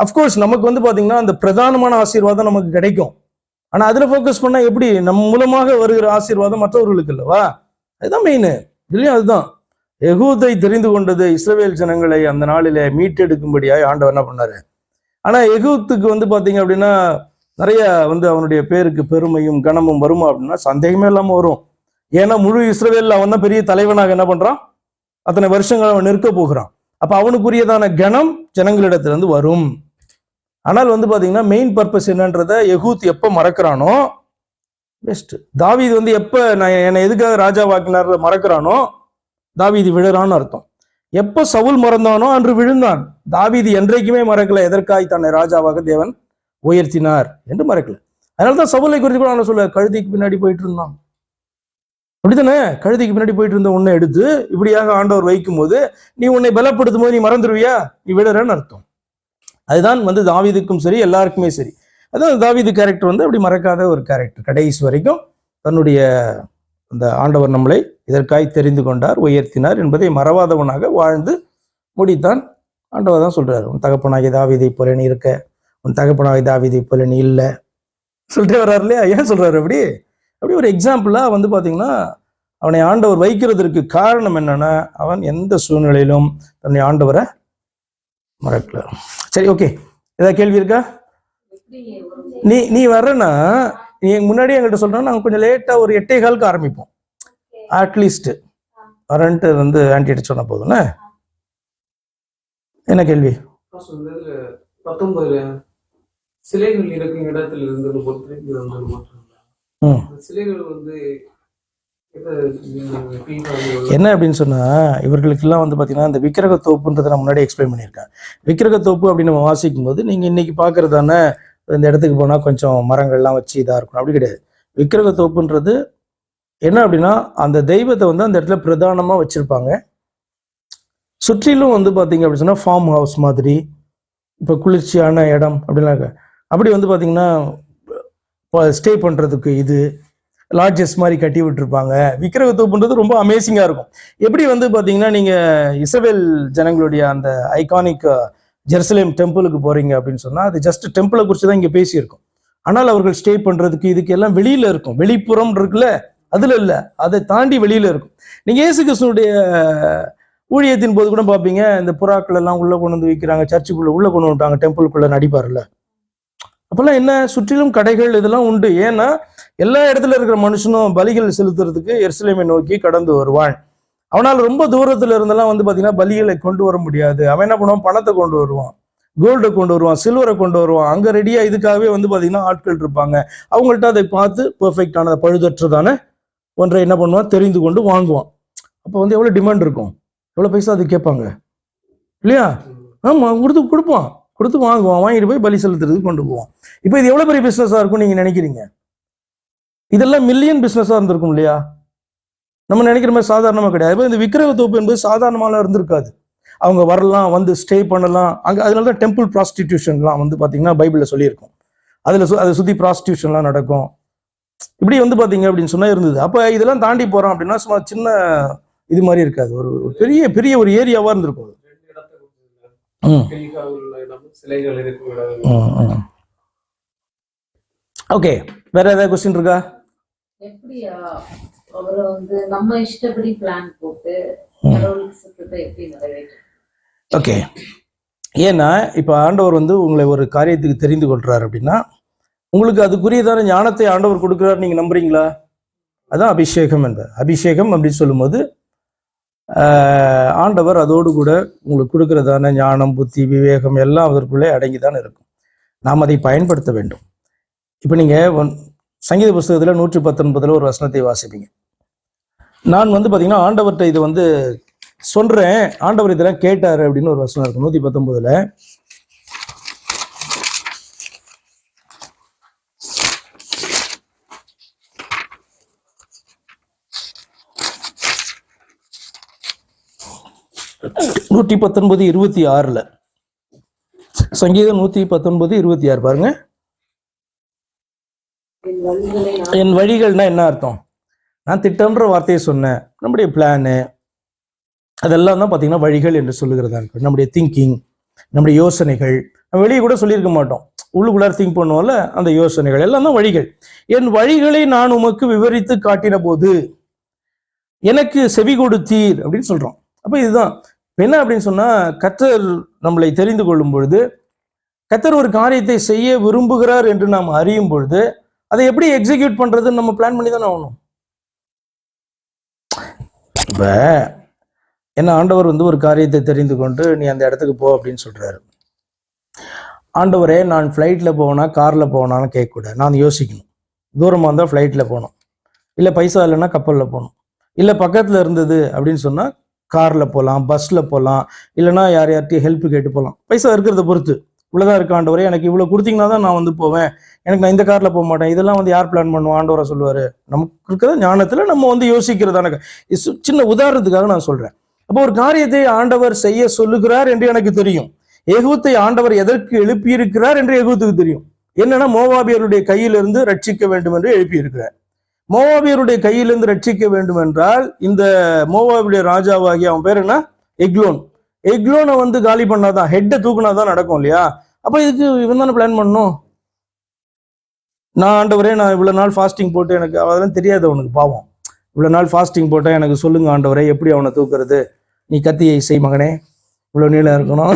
அஃப்கோர்ஸ் நமக்கு வந்து பாத்தீங்கன்னா அந்த பிரதானமான ஆசீர்வாதம் நமக்கு கிடைக்கும். ஆனா அதுல ஃபோக்கஸ் பண்ணா எப்படி நம்ம மூலமாக வருகிற ஆசீர்வாதம் மற்றவர்களுக்கு இல்லவா? அதுதான் மெயின். இதுலயும் அதுதான் யெகூதை தெரிந்து கொண்டது இஸ்ரவேல் ஜனங்களை அந்த நாளிலே மீட்டெடுக்கும்படியாய் ஆண்டவர் என்ன பண்ணாரு. ஆனா எகூத்துக்கு வந்து பாத்தீங்க அப்படின்னா நிறைய வந்து அவனுடைய பேருக்கு பெருமையும் கனமும் வருமா அப்படின்னா சந்தேகமே இல்லாம வரும். ஏன்னா முழு இஸ்ரவேல்ல அவன் தான் பெரிய தலைவனாக என்ன பண்றான், அத்தனை வருஷங்கள் அவன் நிற்க போகிறான். அப்ப அவனுக்குரியதான கனம் ஜனங்களிடத்துல இருந்து வரும். ஆனால் வந்து பாத்தீங்கன்னா மெயின் பர்பஸ் என்னன்றத யெகூத் எப்ப மறக்கிறானோ பெஸ்ட். தாவீது வந்து எப்ப நான் என்னை எதுக்காக ராஜாவாக்கினார் மறக்கிறானோ தாவீது விழுறான்னு அர்த்தம். எப்ப சவுல் மறந்தானோ அன்று விழுந்தான். தாவீது என்றைக்குமே மறக்கல எதற்காய் தன்னை ராஜாவாக தேவன் உயர்த்தினார் என்று மறக்கல. அதனாலதான் சவுலை குறித்து கூட நான் சொல்ல, கழுதிக்கு பின்னாடி போயிட்டு இருந்தான். அப்படித்தானே? கழுதிக்கு பின்னாடி போயிட்டு இருந்த உன்னை எடுத்து இப்படியாக ஆண்டவர் வைக்கும் போது நீ உன்னை பலப்படுத்தும் போது நீ மறந்துடுவியா, நீ விடுறன்னு அர்த்தம். அதுதான் வந்து தாவீதுக்கும் சரி எல்லாருக்குமே சரி. அதான் தாவீது கேரக்டர் வந்து அப்படி மறக்காத ஒரு கேரக்டர். கடைசி வரைக்கும் தன்னுடைய அந்த ஆண்டவர் நம்மளை இதற்காய் தெரிந்து கொண்டார், உயர்த்தினார் என்பதை மறவாதவனாக வாழ்ந்து முடித்தான். ஆண்டவர் தான் சொல்றாரு, உன் தகப்பனாகிய தாவீதை போல நீ இருக்க, உன் தகப்பனாகிய தாவீதை போல நீ இல்லை சொல்லிட்டு வர்றாரு இல்லையா? ஏன் சொல்றாரு அப்படி? அப்படி ஒரு எக்ஸாம்பிளா வந்து பாத்தீங்கன்னா அவனை ஆண்டவர் வைக்கிறதுக்கு காரணம் என்னன்னா அவன் எந்த சூழ்நிலையிலும் தன்னை ஆண்டவரை மறக்கல. சரி, ஓகே. ஏதாவது கேள்வி இருக்கா? நீ நீ வர்றனா நீ முன்னாடியே என்கிட்ட சொல்றேன்னா நாங்கள் கொஞ்சம் லேட்டா ஒரு 8:15 ஆரம்பிப்போம். அட்லீஸ்ட் வரன்ட்டு வந்து ஆன்டி சொன்ன போதும்னா. என்ன கேள்வி? 19 சிலைகள் இருக்கும் இடத்துல இருந்து சிலைகள் வந்து என்ன அப்படின்னு சொன்னா இவர்களுக்கெல்லாம் வந்து பாத்தீங்கன்னா இந்த விக்கிரக தோப்புன்றதை நான் முன்னாடி எக்ஸ்பிளைன் பண்ணியிருக்கேன். விக்கிரக தோப்பு அப்படின்னு நம்ம வாசிக்கும் போது நீங்க இன்னைக்கு பாக்குறதான இந்த இடத்துக்கு போனா கொஞ்சம் மரங்கள்லாம் வச்சு இதா இருக்கணும் அப்படி கிடையாது. விக்கிரக தோப்புன்றது என்ன அப்படின்னா அந்த தெய்வத்தை வந்து அந்த இடத்துல பிரதானமா வச்சிருப்பாங்க. சுற்றிலும் வந்து பாத்தீங்க அப்படின்னு சொன்னா ஃபார்ம் ஹவுஸ் மாதிரி, இப்போ குளிர்ச்சியான இடம் அப்படின்னா அப்படி வந்து பாத்தீங்கன்னா ஸ்டே பண்றதுக்கு இது லாட்ஜஸ் மாதிரி கட்டி விட்டுருப்பாங்க. விக்கிரக தோப்புன்றது ரொம்ப அமேசிங்கா இருக்கும். எப்படி வந்து பாத்தீங்கன்னா நீங்க இஸ்ரவேல் ஜனங்களுடைய அந்த ஐகானிக் ஜெருசலேம் டெம்பிளுக்கு போறீங்க அப்படின்னு சொன்னா அது ஜஸ்ட் டெம்பிளை குறித்து தான் இங்க பேசியிருக்கும். ஆனால் அவர்கள் ஸ்டே பண்றதுக்கு இதுக்கு எல்லாம் வெளியில இருக்கும். வெளிப்புறம் இருக்குல்ல, அதுல இல்ல, அதை தாண்டி வெளியில இருக்கும். நீங்க இயேசு கிறிஸ்துனுடைய ஊழியத்தின் போது கூட பாப்பீங்க, இந்த புறாக்கள் எல்லாம் உள்ள கொண்டு வந்து வைக்கிறாங்க, சர்ச்சுக்குள்ள உள்ள கொண்டு வந்துட்டாங்க, டெம்பிளுக்குள்ள நடிப்பார்ல. அப்பெல்லாம் என்ன சுற்றிலும் கடைகள் இதெல்லாம் உண்டு. ஏன்னா எல்லா இடத்துல இருக்கிற மனுஷனும் பலிகள் செலுத்துறதுக்கு எருசலேமை நோக்கி கடந்து வருவான். அவனால் ரொம்ப தூரத்துல இருந்தெல்லாம் வந்து பாத்தீங்கன்னா பலிகளை கொண்டு வர முடியாது. அவன் என்ன பண்ணுவான், பணத்தை கொண்டு வருவான், கோல்டை கொண்டு வருவான், சில்வரை கொண்டு வருவான். அங்க ரெடியா இதுக்காகவே வந்து பாத்தீங்கன்னா ஆட்கள் இருப்பாங்க. அவங்கள்ட்ட அதை பார்த்து பெர்ஃபெக்டான பழுதற்றதான ஒன்றை என்ன பண்ணுவான் தெரிந்து கொண்டு வாங்குவான். அப்போ வந்து எவ்வளவு டிமாண்ட் இருக்கும், எவ்வளவு பைசா அது கேட்பாங்க இல்லையா? ஆமா, கொடுப்பான், கொடுத்து வாங்குவான், வாங்கிட்டு போய் பலி செலுத்துறதுக்கு கொண்டு போவான். இப்போ இது எவ்வளவு பெரிய பிசினஸா இருக்கும் நீங்க நினைக்கிறீங்க? இதெல்லாம் மில்லியன் பிசினஸா இருந்திருக்கும் இல்லையா? நம்ம நினைக்கிற மாதிரி சாதாரணமா கிடையாது. இந்த விக்கிரக தோப்பு என்பது சாதாரணமாலாம் இருந்திருக்காது. அவங்க வரலாம், வந்து ஸ்டே பண்ணலாம் அங்க. அதனாலதான் டெம்பிள் ப்ராஸ்டிடியூஷன்லாம் வந்து பாத்தீங்கன்னா பைபிள்ல சொல்லியிருக்கும். அதை சுத்தி ப்ராஸ்டிடியூஷன்லாம் நடக்கும். இப்படி வந்து பாத்தீங்க அப்படின்னு சொன்னா இருந்தது. அப்ப இதெல்லாம் தாண்டி போறோம் அப்படின்னா சும்மா சின்ன இது மாதிரி இருக்காது, ஒரு பெரிய பெரிய ஒரு ஏரியாவா இருந்திருக்கும். ஓகே, வேற ஏதாவது கொஸ்டின் இருக்கா? ஓகே, ஏன்னா இப்ப ஆண்டவர் வந்து உங்களை ஒரு காரியத்துக்கு தெரிந்து கொள்றாரு அப்படின்னா உங்களுக்கு அதுக்குரியதான ஞானத்தை ஆண்டவர் கொடுக்கிறார், நீங்க நம்புறீங்களா? அதான் அபிஷேகம் என்பது. அபிஷேகம் அப்படின்னு சொல்லும் போது ஆண்டவர் அதோடு கூட உங்களுக்கு கொடுக்கிறதான ஞானம், புத்தி, விவேகம் எல்லாம் அதற்குள்ளே அடங்கிதான் இருக்கும். நாம் அதை பயன்படுத்த வேண்டும். இப்ப நீங்க சங்கீத புஸ்தகத்துல 119 ஒரு வசனத்தை வாசிப்பீங்க. நான் வந்து பாத்தீங்கன்னா ஆண்டவர்கிட்ட இது வந்து சொல்றேன், ஆண்டவர் இதெல்லாம் கேட்டாரு அப்படின்னு ஒரு வசனம் இருக்கு 119. (119, 26) சங்கீதம் 119, 26 பாருங்க. என் வழிகள்னா என்ன அர்த்தம்? நான் திட்டம்ன்ற வார்த்தையை சொன்னேன். நம்முடைய பிளானு அதெல்லாம் தான் பார்த்தீங்கன்னா வழிகள் என்று சொல்லுகிறதா இருக்கு. நம்முடைய திங்கிங், நம்முடைய யோசனைகள், நம்ம வெளியே கூட சொல்லியிருக்க மாட்டோம். உள்ளுக்குள்ளார திங்க் பண்ணுவோம்ல, அந்த யோசனைகள் எல்லாம் தான் வழிகள். என் வழிகளை நான் உமக்கு விவரித்து காட்டின போது எனக்கு செவி கொடுத்தீர் அப்படின்னு சொல்றோம். அப்ப இதுதான் என்ன அப்படின்னு சொன்னா, கர்த்தர் நம்மளை தெரிந்து கொள்ளும் பொழுது, கர்த்தர் ஒரு காரியத்தை செய்ய விரும்புகிறார் என்று நாம் அறியும் பொழுது, அதை எப்படி எக்ஸிக்யூட் பண்றதுன்னு நம்ம பிளான் பண்ணி தானே ஆகணும். இப்ப என்ன ஆண்டவர் ஒரு காரியத்தை தெரிந்து கொண்டு நீ அந்த இடத்துக்கு போ அப்படின்னு சொல்றாரு. ஆண்டவரே, நான் ஃப்ளைட்ல போனா கார்ல போனான்னு கேட்கக்கூடாது. நான் யோசிக்கணும். தூரமாக இருந்தால் ஃப்ளைட்ல போகணும், இல்லை பைசா இல்லைன்னா கப்பலில் போகணும், இல்லை பக்கத்தில் இருந்தது அப்படின்னு சொன்னால் காரில் போகலாம், பஸ்ஸில் போகலாம், இல்லைனா யார்கிட்டையும் ஹெல்ப் கேட்டு போகலாம். பைசா இருக்கிறத பொறுத்து. இவ்வளோதான் இருக்க ஆண்டவரே, எனக்கு இவ்வளோ கொடுத்தீங்கன்னா தான் நான் போவேன், எனக்கு நான் இந்த காரில் போக மாட்டேன். இதெல்லாம் யார் பிளான் பண்ணுவோம்? ஆண்டவரை சொல்லுவார். நமக்கு இருக்கிற ஞானத்தில் நம்ம யோசிக்கிறதான சின்ன உதாரணத்துக்காக நான் சொல்கிறேன். அப்போ ஒரு காரியத்தை ஆண்டவர் செய்ய சொல்லுகிறார் என்று எனக்கு தெரியும். எகூத்தை ஆண்டவர் எதற்கு எழுப்பியிருக்கிறார் என்று எகூத்துக்கு தெரியும். என்னன்னா, மோவாபியருடைய கையிலிருந்து ரட்சிக்க வேண்டும் என்று எழுப்பியிருக்கிறார். மோவாபியருடைய கையிலிருந்து ரட்சிக்க வேண்டும் என்றால் இந்த மோவாபியுடைய ராஜாவாகி அவன் பேர் என்ன? எக்லோன். எக்லோனை காலி பண்ணாதான், ஹெட்டை தூக்குனாதான் நடக்கும் இல்லையா? அப்ப இதுக்கு இவன் தானே பிளான் பண்ணணும். நான் ஆண்டவரே, நான் இவ்வளவு நாள் ஃபாஸ்டிங் போட்டு, எனக்கு அதெல்லாம் தெரியாது அவனுக்கு, பாவம். இவ்வளவு நாள் ஃபாஸ்டிங் போட்டேன், எனக்கு சொல்லுங்க ஆண்டவரே, எப்படி அவனை தூக்குறது? நீ கத்தியை செய் மகனே, இவ்வளோ நீளம் இருக்கணும்,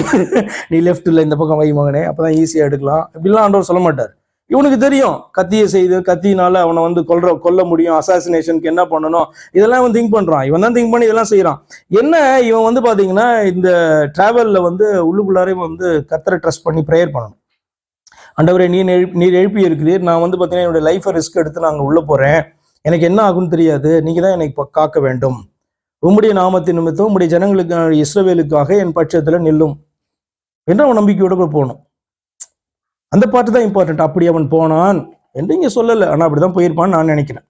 நீ லெஃப்டில் இந்த பக்கம் வை மகனே, அப்போதான் ஈஸியாக எடுக்கலாம். இப்படிலாம் ஆண்டவர் சொல்ல மாட்டார். இவனுக்கு தெரியும் கத்தியை செய்து கத்தினால அவனை கொல்ல முடியும், அசாசினேஷனுக்கு என்ன பண்ணணும், இதெல்லாம் அவன் திங்க் பண்ணுறான். இவன் தான் திங்க் பண்ணி இதெல்லாம் செய்கிறான். என்ன இவன் பார்த்தீங்கன்னா, இந்த டிராவலில் உள்ளுக்குள்ளாரே கர்த்தரை ட்ரஸ்ட் பண்ணி ப்ரேயர் பண்ணணும். ஆண்டவரே, நீர் எழுப்பி இருக்கிறீர், நான் பார்த்தீங்கன்னா என்னோட லைஃபை ரிஸ்க் எடுத்து நான் அங்கே உள்ளே போகிறேன், எனக்கு என்ன ஆகும்னு தெரியாது, நீங்கள் தான் எனக்கு காக்க வேண்டும், உம்முடைய நாமத்தின் நிமித்தம் உம்முடைய ஜனங்களுக்கு இஸ்ரவேலுக்காக என் பட்சத்துல நில்லும் என்று அவன் நம்பிக்கையோட போகணும். அந்த பாட்டு தான் இம்பார்ட்டன்ட். அப்படி அவன் போனான் என்று இங்க சொல்லலை, ஆனா அப்படிதான் போயிருப்பான்னு நான் நினைக்கிறேன்.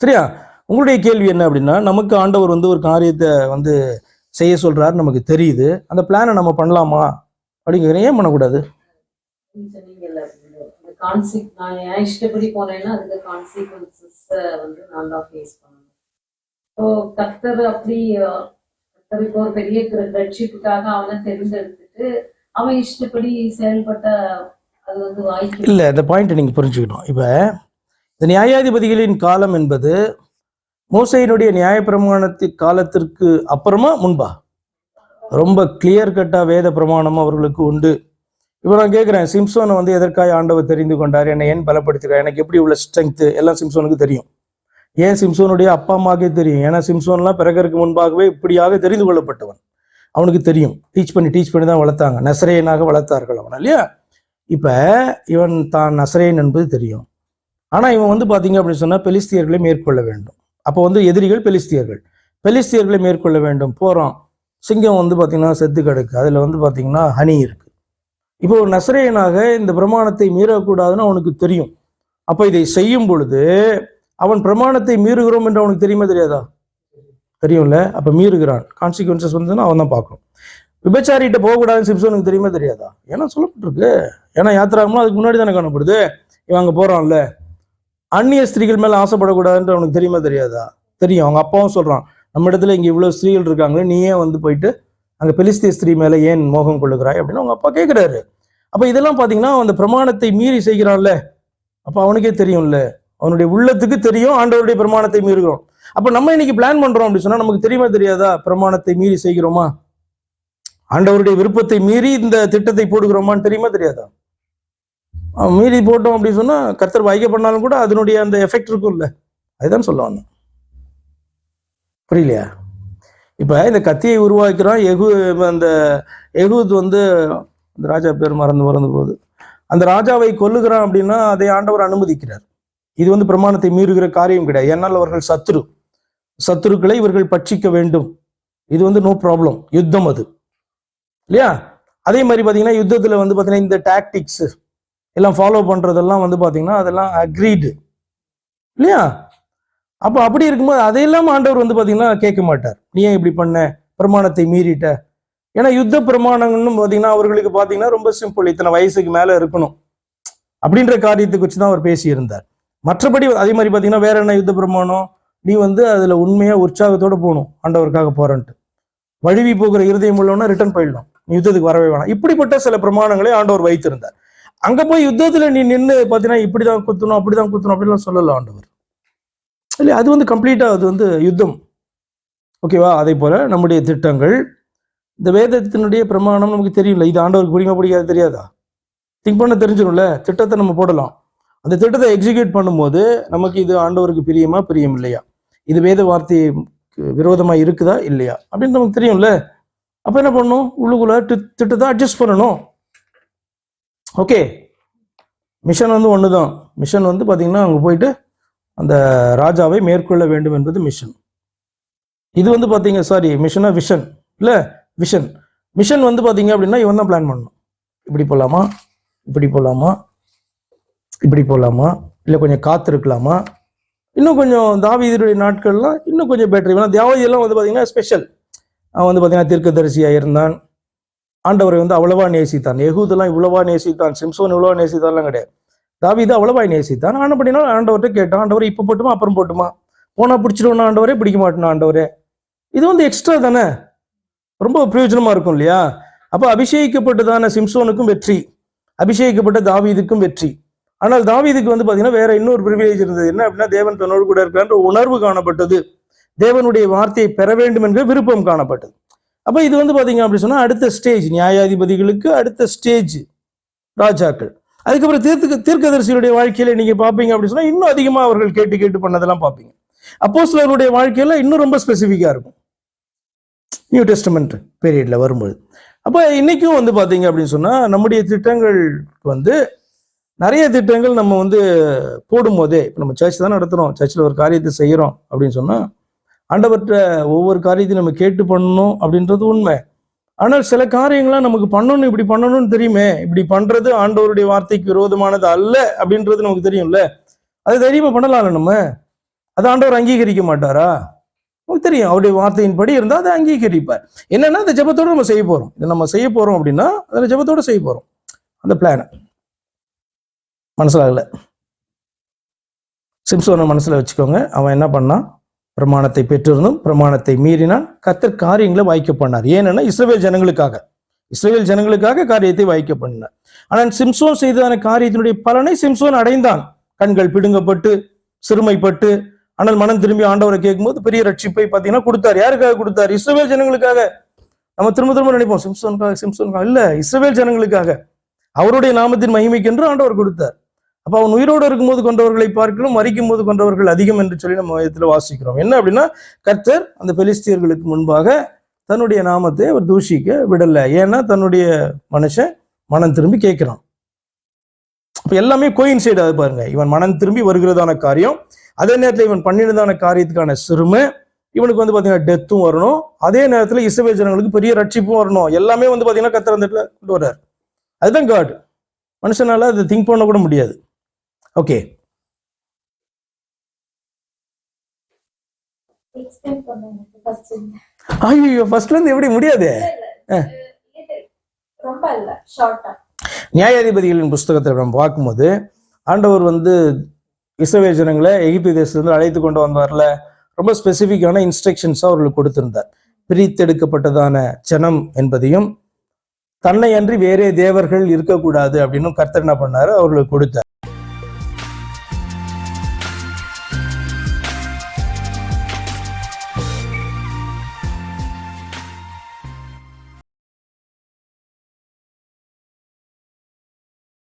சரியா? உங்களுடைய கேள்வி என்ன அப்படின்னா, நமக்கு ஆண்டவர் ஒரு காரியத்தை செய்ய சொல்றாரு, நமக்கு தெரியுது, அந்த பிளானை நம்ம பண்ணலாமா அப்படிங்கிற. ஏன் பண்ணக்கூடாது? இஷ்டப்படி போனேன்னா அதுக்கு கான்சிக்வன்சஸ் நான் தான் ஃபேஸ் பண்ணணும். கர்த்தர் அப்படி கர்த்தருக்கு ஒரு பெரிய ரட்சிப்புக்காக அவனை தேர்ந்தெடுத்துட்டு அவன் இஷ்டப்படி செயல்பட்ட அது வாய்ப்பு இல்லை. இந்த பாயிண்ட் நீங்க புரிஞ்சுக்கணும். இப்ப இந்த நியாயாதிபதிகளின் காலம் என்பது மோசையினுடைய நியாயப்பிரமாணத்தின் காலத்திற்கு அப்புறமா முன்பா? ரொம்ப கிளியர் கட்டா வேத பிரமாணம் அவர்களுக்கு உண்டு. இப்போ நான் கேட்குறேன், சிம்சோனை எதற்காக ஆண்டவர் தெரிந்து கொண்டார், என்னை ஏன் பலப்படுத்துகிறார், எனக்கு எப்படி உள்ள ஸ்ட்ரென்த் எல்லாம் சிம்சோனுக்கு தெரியும். ஏன் சிம்சோனுடைய அப்பா அம்மாவுக்கே தெரியும். ஏன்னா சிம்சோன்லாம் பிறகு முன்பாகவே இப்படியாக தெரிந்து கொள்ளப்பட்டவன். அவனுக்கு தெரியும். டீச் பண்ணி தான் வளர்த்தாங்க, நசரேயனாக வளர்த்தார்கள் அவன், இல்லையா? இப்ப இவன் தான் நசரேயன் என்பது தெரியும். ஆனா இவன் பார்த்தீங்க அப்படின்னு சொன்னா பெலிஸ்தியர்களை மேற்கொள்ள வேண்டும். அப்போ எதிரிகள் பெலிஸ்தியர்களை மேற்கொள்ள வேண்டும். போறான், சிங்கம் பார்த்தீங்கன்னா செத்து கிடக்கு, அதுல பார்த்தீங்கன்னா ஹனி இருக்கு. இப்போ ஒரு நசரேயனாக இந்த பிரமாணத்தை மீறக்கூடாதுன்னு அவனுக்கு தெரியும். அப்ப இதை செய்யும் பொழுது அவன் பிரமாணத்தை மீறுகிறோம் என்று அவனுக்கு தெரியுமா தெரியாதா? தெரியும்ல. அப்ப மீறுகிறான், கான்சிக்வன்சஸ் அவன் தான் பார்க்கணும். விபச்சாரிகிட்ட போகக்கூடாதுன்னு சிம்சோனுக்கு தெரியுமா தெரியாதா? ஏன்னா சொல்லப்பட்டிருக்கு. ஏன்னா யாத்திராகமா அதுக்கு முன்னாடி தானே காணப்படுது. இவன் அங்க போறான்ல, அந்நிய ஸ்திரீகள் மேல ஆசைப்படக்கூடாதுன்னு அவனுக்கு தெரியுமா தெரியாதா? தெரியும். அவங்க அப்பாவும் சொல்றான், நம்ம இடத்துல இங்க இவ்வளவு ஸ்திரீகள் இருக்காங்களே, நீயே போயிட்டு அங்க பெலிஸ்திய ஸ்திரீ மேல ஏன் மோகம் கொள்ளுகிறாய் அப்படின்னு அவங்க அப்பா கேட்கிறாரு. அப்ப இதெல்லாம் பாத்தீங்கன்னா அந்த பிரமாணத்தை மீறி செய்கிறான்ல, அப்ப அவனுக்கே தெரியும்ல, அவனுடைய உள்ளத்துக்கு தெரியும் ஆண்டவருடைய பிரமாணத்தை மீறுகிறோம். அப்ப நம்ம இன்னைக்கு பிளான் பண்றோம் அப்படின்னு சொன்னா நமக்கு தெரியுமா தெரியாதா? பிரமாணத்தை மீறி செய்கிறோமா? ஆண்டவருடைய விருப்பத்தை மீறி இந்த திட்டத்தை போடுகிறோமான்னு தெரியுமா தெரியாதா? மீறி போட்டோம் அப்படின்னு சொன்னா கர்த்தர் வாய்க்க பண்ணாலும் கூட அதனுடைய அந்த எஃபெக்ட் இருக்கும்ல. அதுதான் சொல்ல வந்தேன். புரியலையா? இப்ப இந்த கத்தியை உருவாக்கிறான் அந்த எகூத் அந்த ராஜா பேர் மறந்து போகுது. அந்த ராஜாவை கொல்லுகிறான் அப்படின்னா அதை ஆண்டவர் அனுமதிக்கிறார். இது பிரமாணத்தை மீறுகிற காரியம் கிடையாது. ஏன்னால் அவர்கள் சத்துருக்களை இவர்கள் பட்சிக்க வேண்டும். இது நோ ப்ராப்ளம். யுத்தம் அது இல்லையா? அதே மாதிரி பாத்தீங்கன்னா யுத்தத்துல பாத்தீங்கன்னா இந்த டாக்டிக்ஸ் எல்லாம் ஃபாலோ பண்றதெல்லாம் பாத்தீங்கன்னா அதெல்லாம் அக்ரீடு இல்லையா? அப்ப அப்படி இருக்கும்போது அதையெல்லாம் ஆண்டவர் பாத்தீங்கன்னா கேட்க மாட்டார். நீ ஏன் இப்படி பண்ண, பிரமாணத்தை மீறிட்ட? ஏன்னா யுத்த பிரமாணங்கள்னு பாத்தீங்கன்னா அவர்களுக்கு பாத்தீங்கன்னா ரொம்ப சிம்பிள், இத்தனை வயசுக்கு மேல இருக்கணும் அப்படின்ற காரியத்துக்கு வச்சுதான் அவர் பேசி இருந்தார். மற்றபடி அதே மாதிரி பாத்தீங்கன்னா வேற என்ன யுத்த பிரமாணம்? நீ அதுல உண்மையா உற்சாகத்தோட போகணும், ஆண்டவருக்காக போறன்ட்டு. வழுவி போகிற இருதயம் உள்ளவனா ரிட்டர்ன் போயிடலாம். நீ யுத்தத்துக்கு வரவே வேணாம். இப்படிப்பட்ட சில பிரமாணங்களை ஆண்டவர் வைத்திருந்தார். அங்க போய் யுத்தத்துல நீ நின்று பார்த்தீங்கன்னா இப்படிதான் குத்தணும் அப்படிதான் குத்தணும் அப்படிலாம் சொல்லல ஆண்டவர் இல்லையா. அது வந்து கம்ப்ளீட்டா அது வந்து யுத்தம். ஓகேவா? அதே போல நம்முடைய திட்டங்கள், இந்த வேதத்தினுடைய பிரமாணம் நமக்கு தெரியும்ல, இது ஆண்டவருக்கு பிடிக்குமா பிடிக்காது தெரியாதா? திங்க் பண்ண தெரிஞ்சிடும்ல. திட்டத்தை நம்ம போடலாம். அந்த திட்டத்தை எக்ஸிக்யூட் பண்ணும்போது நமக்கு இது ஆண்டவருக்கு பிரியமா பிரியம் இல்லையா, இது வேத வார்த்தை விரோதமா இருக்குதா இல்லையா அப்படின்னு நமக்கு தெரியும்ல. அப்ப என்ன பண்ணணும்? உள்ளுக்குள்ள திட்டத்தை அட்ஜஸ்ட் பண்ணணும். ஓகே, மிஷன் வந்து ஒண்ணுதான். மிஷன் வந்து பாத்தீங்கன்னா அங்க போயிட்டு அந்த ராஜாவை மேற்கொள்ள வேண்டும் என்பது மிஷன். இது வந்து பாத்தீங்க மிஷனா விஷன் இல்ல, விஷன். மிஷன் வந்து பாத்தீங்க அப்படின்னா இவன் தான் பிளான் பண்ணணும். இப்படி போலாமா, இப்படி போலாமா, இப்படி போலாமா, இல்லை கொஞ்சம் காத்திருக்கலாமா, இன்னும் கொஞ்சம் தாவீதுடைய நாட்கள்லாம் இன்னும் கொஞ்சம் பெட்டர். இவன் தாவீது எல்லாம் வந்து பாத்தீங்கன்னா ஸ்பெஷல். அவன் வந்து பாத்தீங்கன்னா தீர்க்கதரிசியா இருந்தான். ஆண்டவரை வந்து அவ்வளவா நேசித்தான். யெகூதெல்லாம் இவ்வளவா நேசித்தான், சிம்சோன் இவ்வளவா நேசித்தான்லாம் கிடையாது. தாவீது அவ்வளவா நேசித்தான். ஆனப்படினா ஆண்டவர்கிட்ட கேட்டான், ஆண்டவரை இப்ப போட்டுமா அப்புறம் போட்டுமா, போனா பிடிச்சிடுவோம் ஆண்டவரே, பிடிக்க மாட்டேனா ஆண்டவரே. இது வந்து எக்ஸ்ட்ரா தானே, ரொம்ப பிரயோஜனமா இருக்கும் இல்லையா. அப்ப அபிஷேகிக்கப்பட்டதான சிம்சோனுக்கும் வெற்றி, அபிஷேகிக்கப்பட்ட தாவீதுக்கும் வெற்றி. ஆனால் தாவீதுக்கு வந்து பாத்தீங்கன்னா வேற இன்னொரு பிரிவிலேஜ் இருந்தது. என்ன அப்படின்னா, தேவன் தன்னோடு கூட இருக்கிற உணர்வு காணப்பட்டது, தேவனுடைய வார்த்தையை பெற வேண்டும் என்கிற விருப்பம் காணப்பட்டது. அப்ப இது வந்து பாத்தீங்க அப்படின்னு சொன்னா அடுத்த ஸ்டேஜ், நியாயாதிபதிகளுக்கு அடுத்த ஸ்டேஜ் ராஜாக்கள். அதுக்கப்புறம் தீர்க்கதரிசியுடைய வாழ்க்கையில நீங்க பாப்பீங்க அப்படின்னு சொன்னா இன்னும் அதிகமா அவர்கள் கேட்டு கேட்டு பண்ணதெல்லாம் பாப்பீங்க. அப்போஸ்தலருடைய வாழ்க்கையில இன்னும் ரொம்ப ஸ்பெசிஃபிக்கா இருக்கும் நியூ டெஸ்டமெண்ட் பீரியட்ல வரும்போது. அப்ப இன்னைக்கும் வந்து பாத்தீங்க அப்படின்னு சொன்னா நம்முடைய திட்டங்கள் வந்து நிறைய திட்டங்கள் நம்ம வந்து போடும் போதே, இப்போ நம்ம சர்ச் தான் நடத்துறோம், சர்ச்சில் ஒரு காரியத்தை செய்யறோம் அப்படின்னு சொன்னா ஆண்டவர்கிட்ட ஒவ்வொரு காரியத்தையும் நம்ம கேட்டு பண்ணணும் அப்படின்றது உண்மை. ஆனால் சில காரியங்கள்லாம் நமக்கு பண்ணணும், இப்படி பண்ணணும்னு தெரியுமே, இப்படி பண்றது ஆண்டவருடைய வார்த்தைக்கு விரோதமானது அல்ல அப்படின்றது நமக்கு தெரியும்ல. அது தைரியமா பண்ணலாம்ல நம்ம. அது ஆண்டவர் அங்கீகரிக்க மாட்டாரா? நமக்கு தெரியும், அவருடைய வார்த்தையின்படி இருந்தால் அதை அங்கீகரிப்பார். என்னன்னா அந்த ஜெபத்தோட நம்ம செய்ய போறோம், இதை நம்ம செய்ய போறோம் அப்படின்னா அதில் ஜெபத்தோட செய்ய போறோம். அந்த பிளான் மனசிலாகல. சிம்சோனை மனசுல வச்சுக்கோங்க. அவன் என்ன பண்ணான்? பிரமாணத்தை பெற்றிருந்தும் பிரமாணத்தை மீறினான். கர்த்தர் காரியங்களை வாய்க்க பண்ணார். ஏன்னா இஸ்ரவேல் ஜனங்களுக்காக காரியத்தை வாய்க்க பண்ணார். ஆனால் சிம்சோன் செய்ததான காரியத்தினுடைய பலனை சிம்சோன் அடைந்தான். கண்கள் பிடுங்கப்பட்டு சிறுமைப்பட்டு, ஆனால் மனம் திரும்பி ஆண்டவரை கேட்கும்போது பெரிய ரட்சிப்பை பார்த்தீங்கன்னா கொடுத்தார். யாருக்காக கொடுத்தார்? இஸ்ரவேல் ஜனங்களுக்காக. நம்ம திரும்ப திரும்ப நினைப்போம் சிம்சோனுக்காக இல்ல, இஸ்ரவேல் ஜனங்களுக்காக, அவருடைய நாமத்தின் மகிமைக்கென்று ஆண்டவர் கொடுத்தார். அப்ப அவன் உயிரோடு இருக்கும்போது கொண்டவர்களை பார்க்கலும் மரிக்கும் போது கொண்டவர்கள் அதிகம் என்று சொல்லி நம்ம வேதத்துல வாசிக்கிறோம். என்ன அப்படின்னா, கர்த்தர் அந்த பெலிஸ்தியர்களுக்கு முன்பாக தன்னுடைய நாமத்தை அவர் தூஷிக்க விடல. ஏன்னா தன்னுடைய மனுஷன் மனம் திரும்பி கேட்கிறான். அப்ப எல்லாமே கோயின்சைடு. அது பாருங்க, இவன் மனம் திரும்பி வருகிறதான காரியம், அதே நேரத்தில் இவன் பண்ணினதான காரியத்துக்கான சிறுமை, இவனுக்கு வந்து பாத்தீங்கன்னா டெத்தும் வரணும், அதே நேரத்துல இஸ்ரவேல் ஜனங்களுக்கு பெரிய ரட்சிப்பும் வரணும். எல்லாமே வந்து பாத்தீங்கன்னா கர்த்தர் அந்த இடத்துல கொண்டு வர்றார். அதுதான் காட். மனுஷனால அதை திங்க் பண்ண கூட முடியாது. ஓகே, ஐயோ ஃபர்ஸ்ட்ல இருந்து எப்படி முடியாது? நியாயாதிபதிகளின் புஸ்தகத்தை நம்ம பார்க்கும்போது ஆண்டவர் வந்து இஸ்ரவேல் ஜனங்களை எகிப்து தேசத்திலிருந்து அழைத்து கொண்டு வந்தார்ல, ரொம்ப ஸ்பெசிஃபிக்கான இன்ஸ்ட்ரக்ஷன்ஸ் அவர்களுக்கு கொடுத்திருந்தார். பிரித்தெடுக்கப்பட்டதான ஜனம் என்பதையும், தன்னை அன்றி வேறே தேவர்கள் இருக்கக்கூடாது அப்படின்னு கர்த்தர் என்ன பண்ணாரு, அவர்களுக்கு கொடுத்தார்.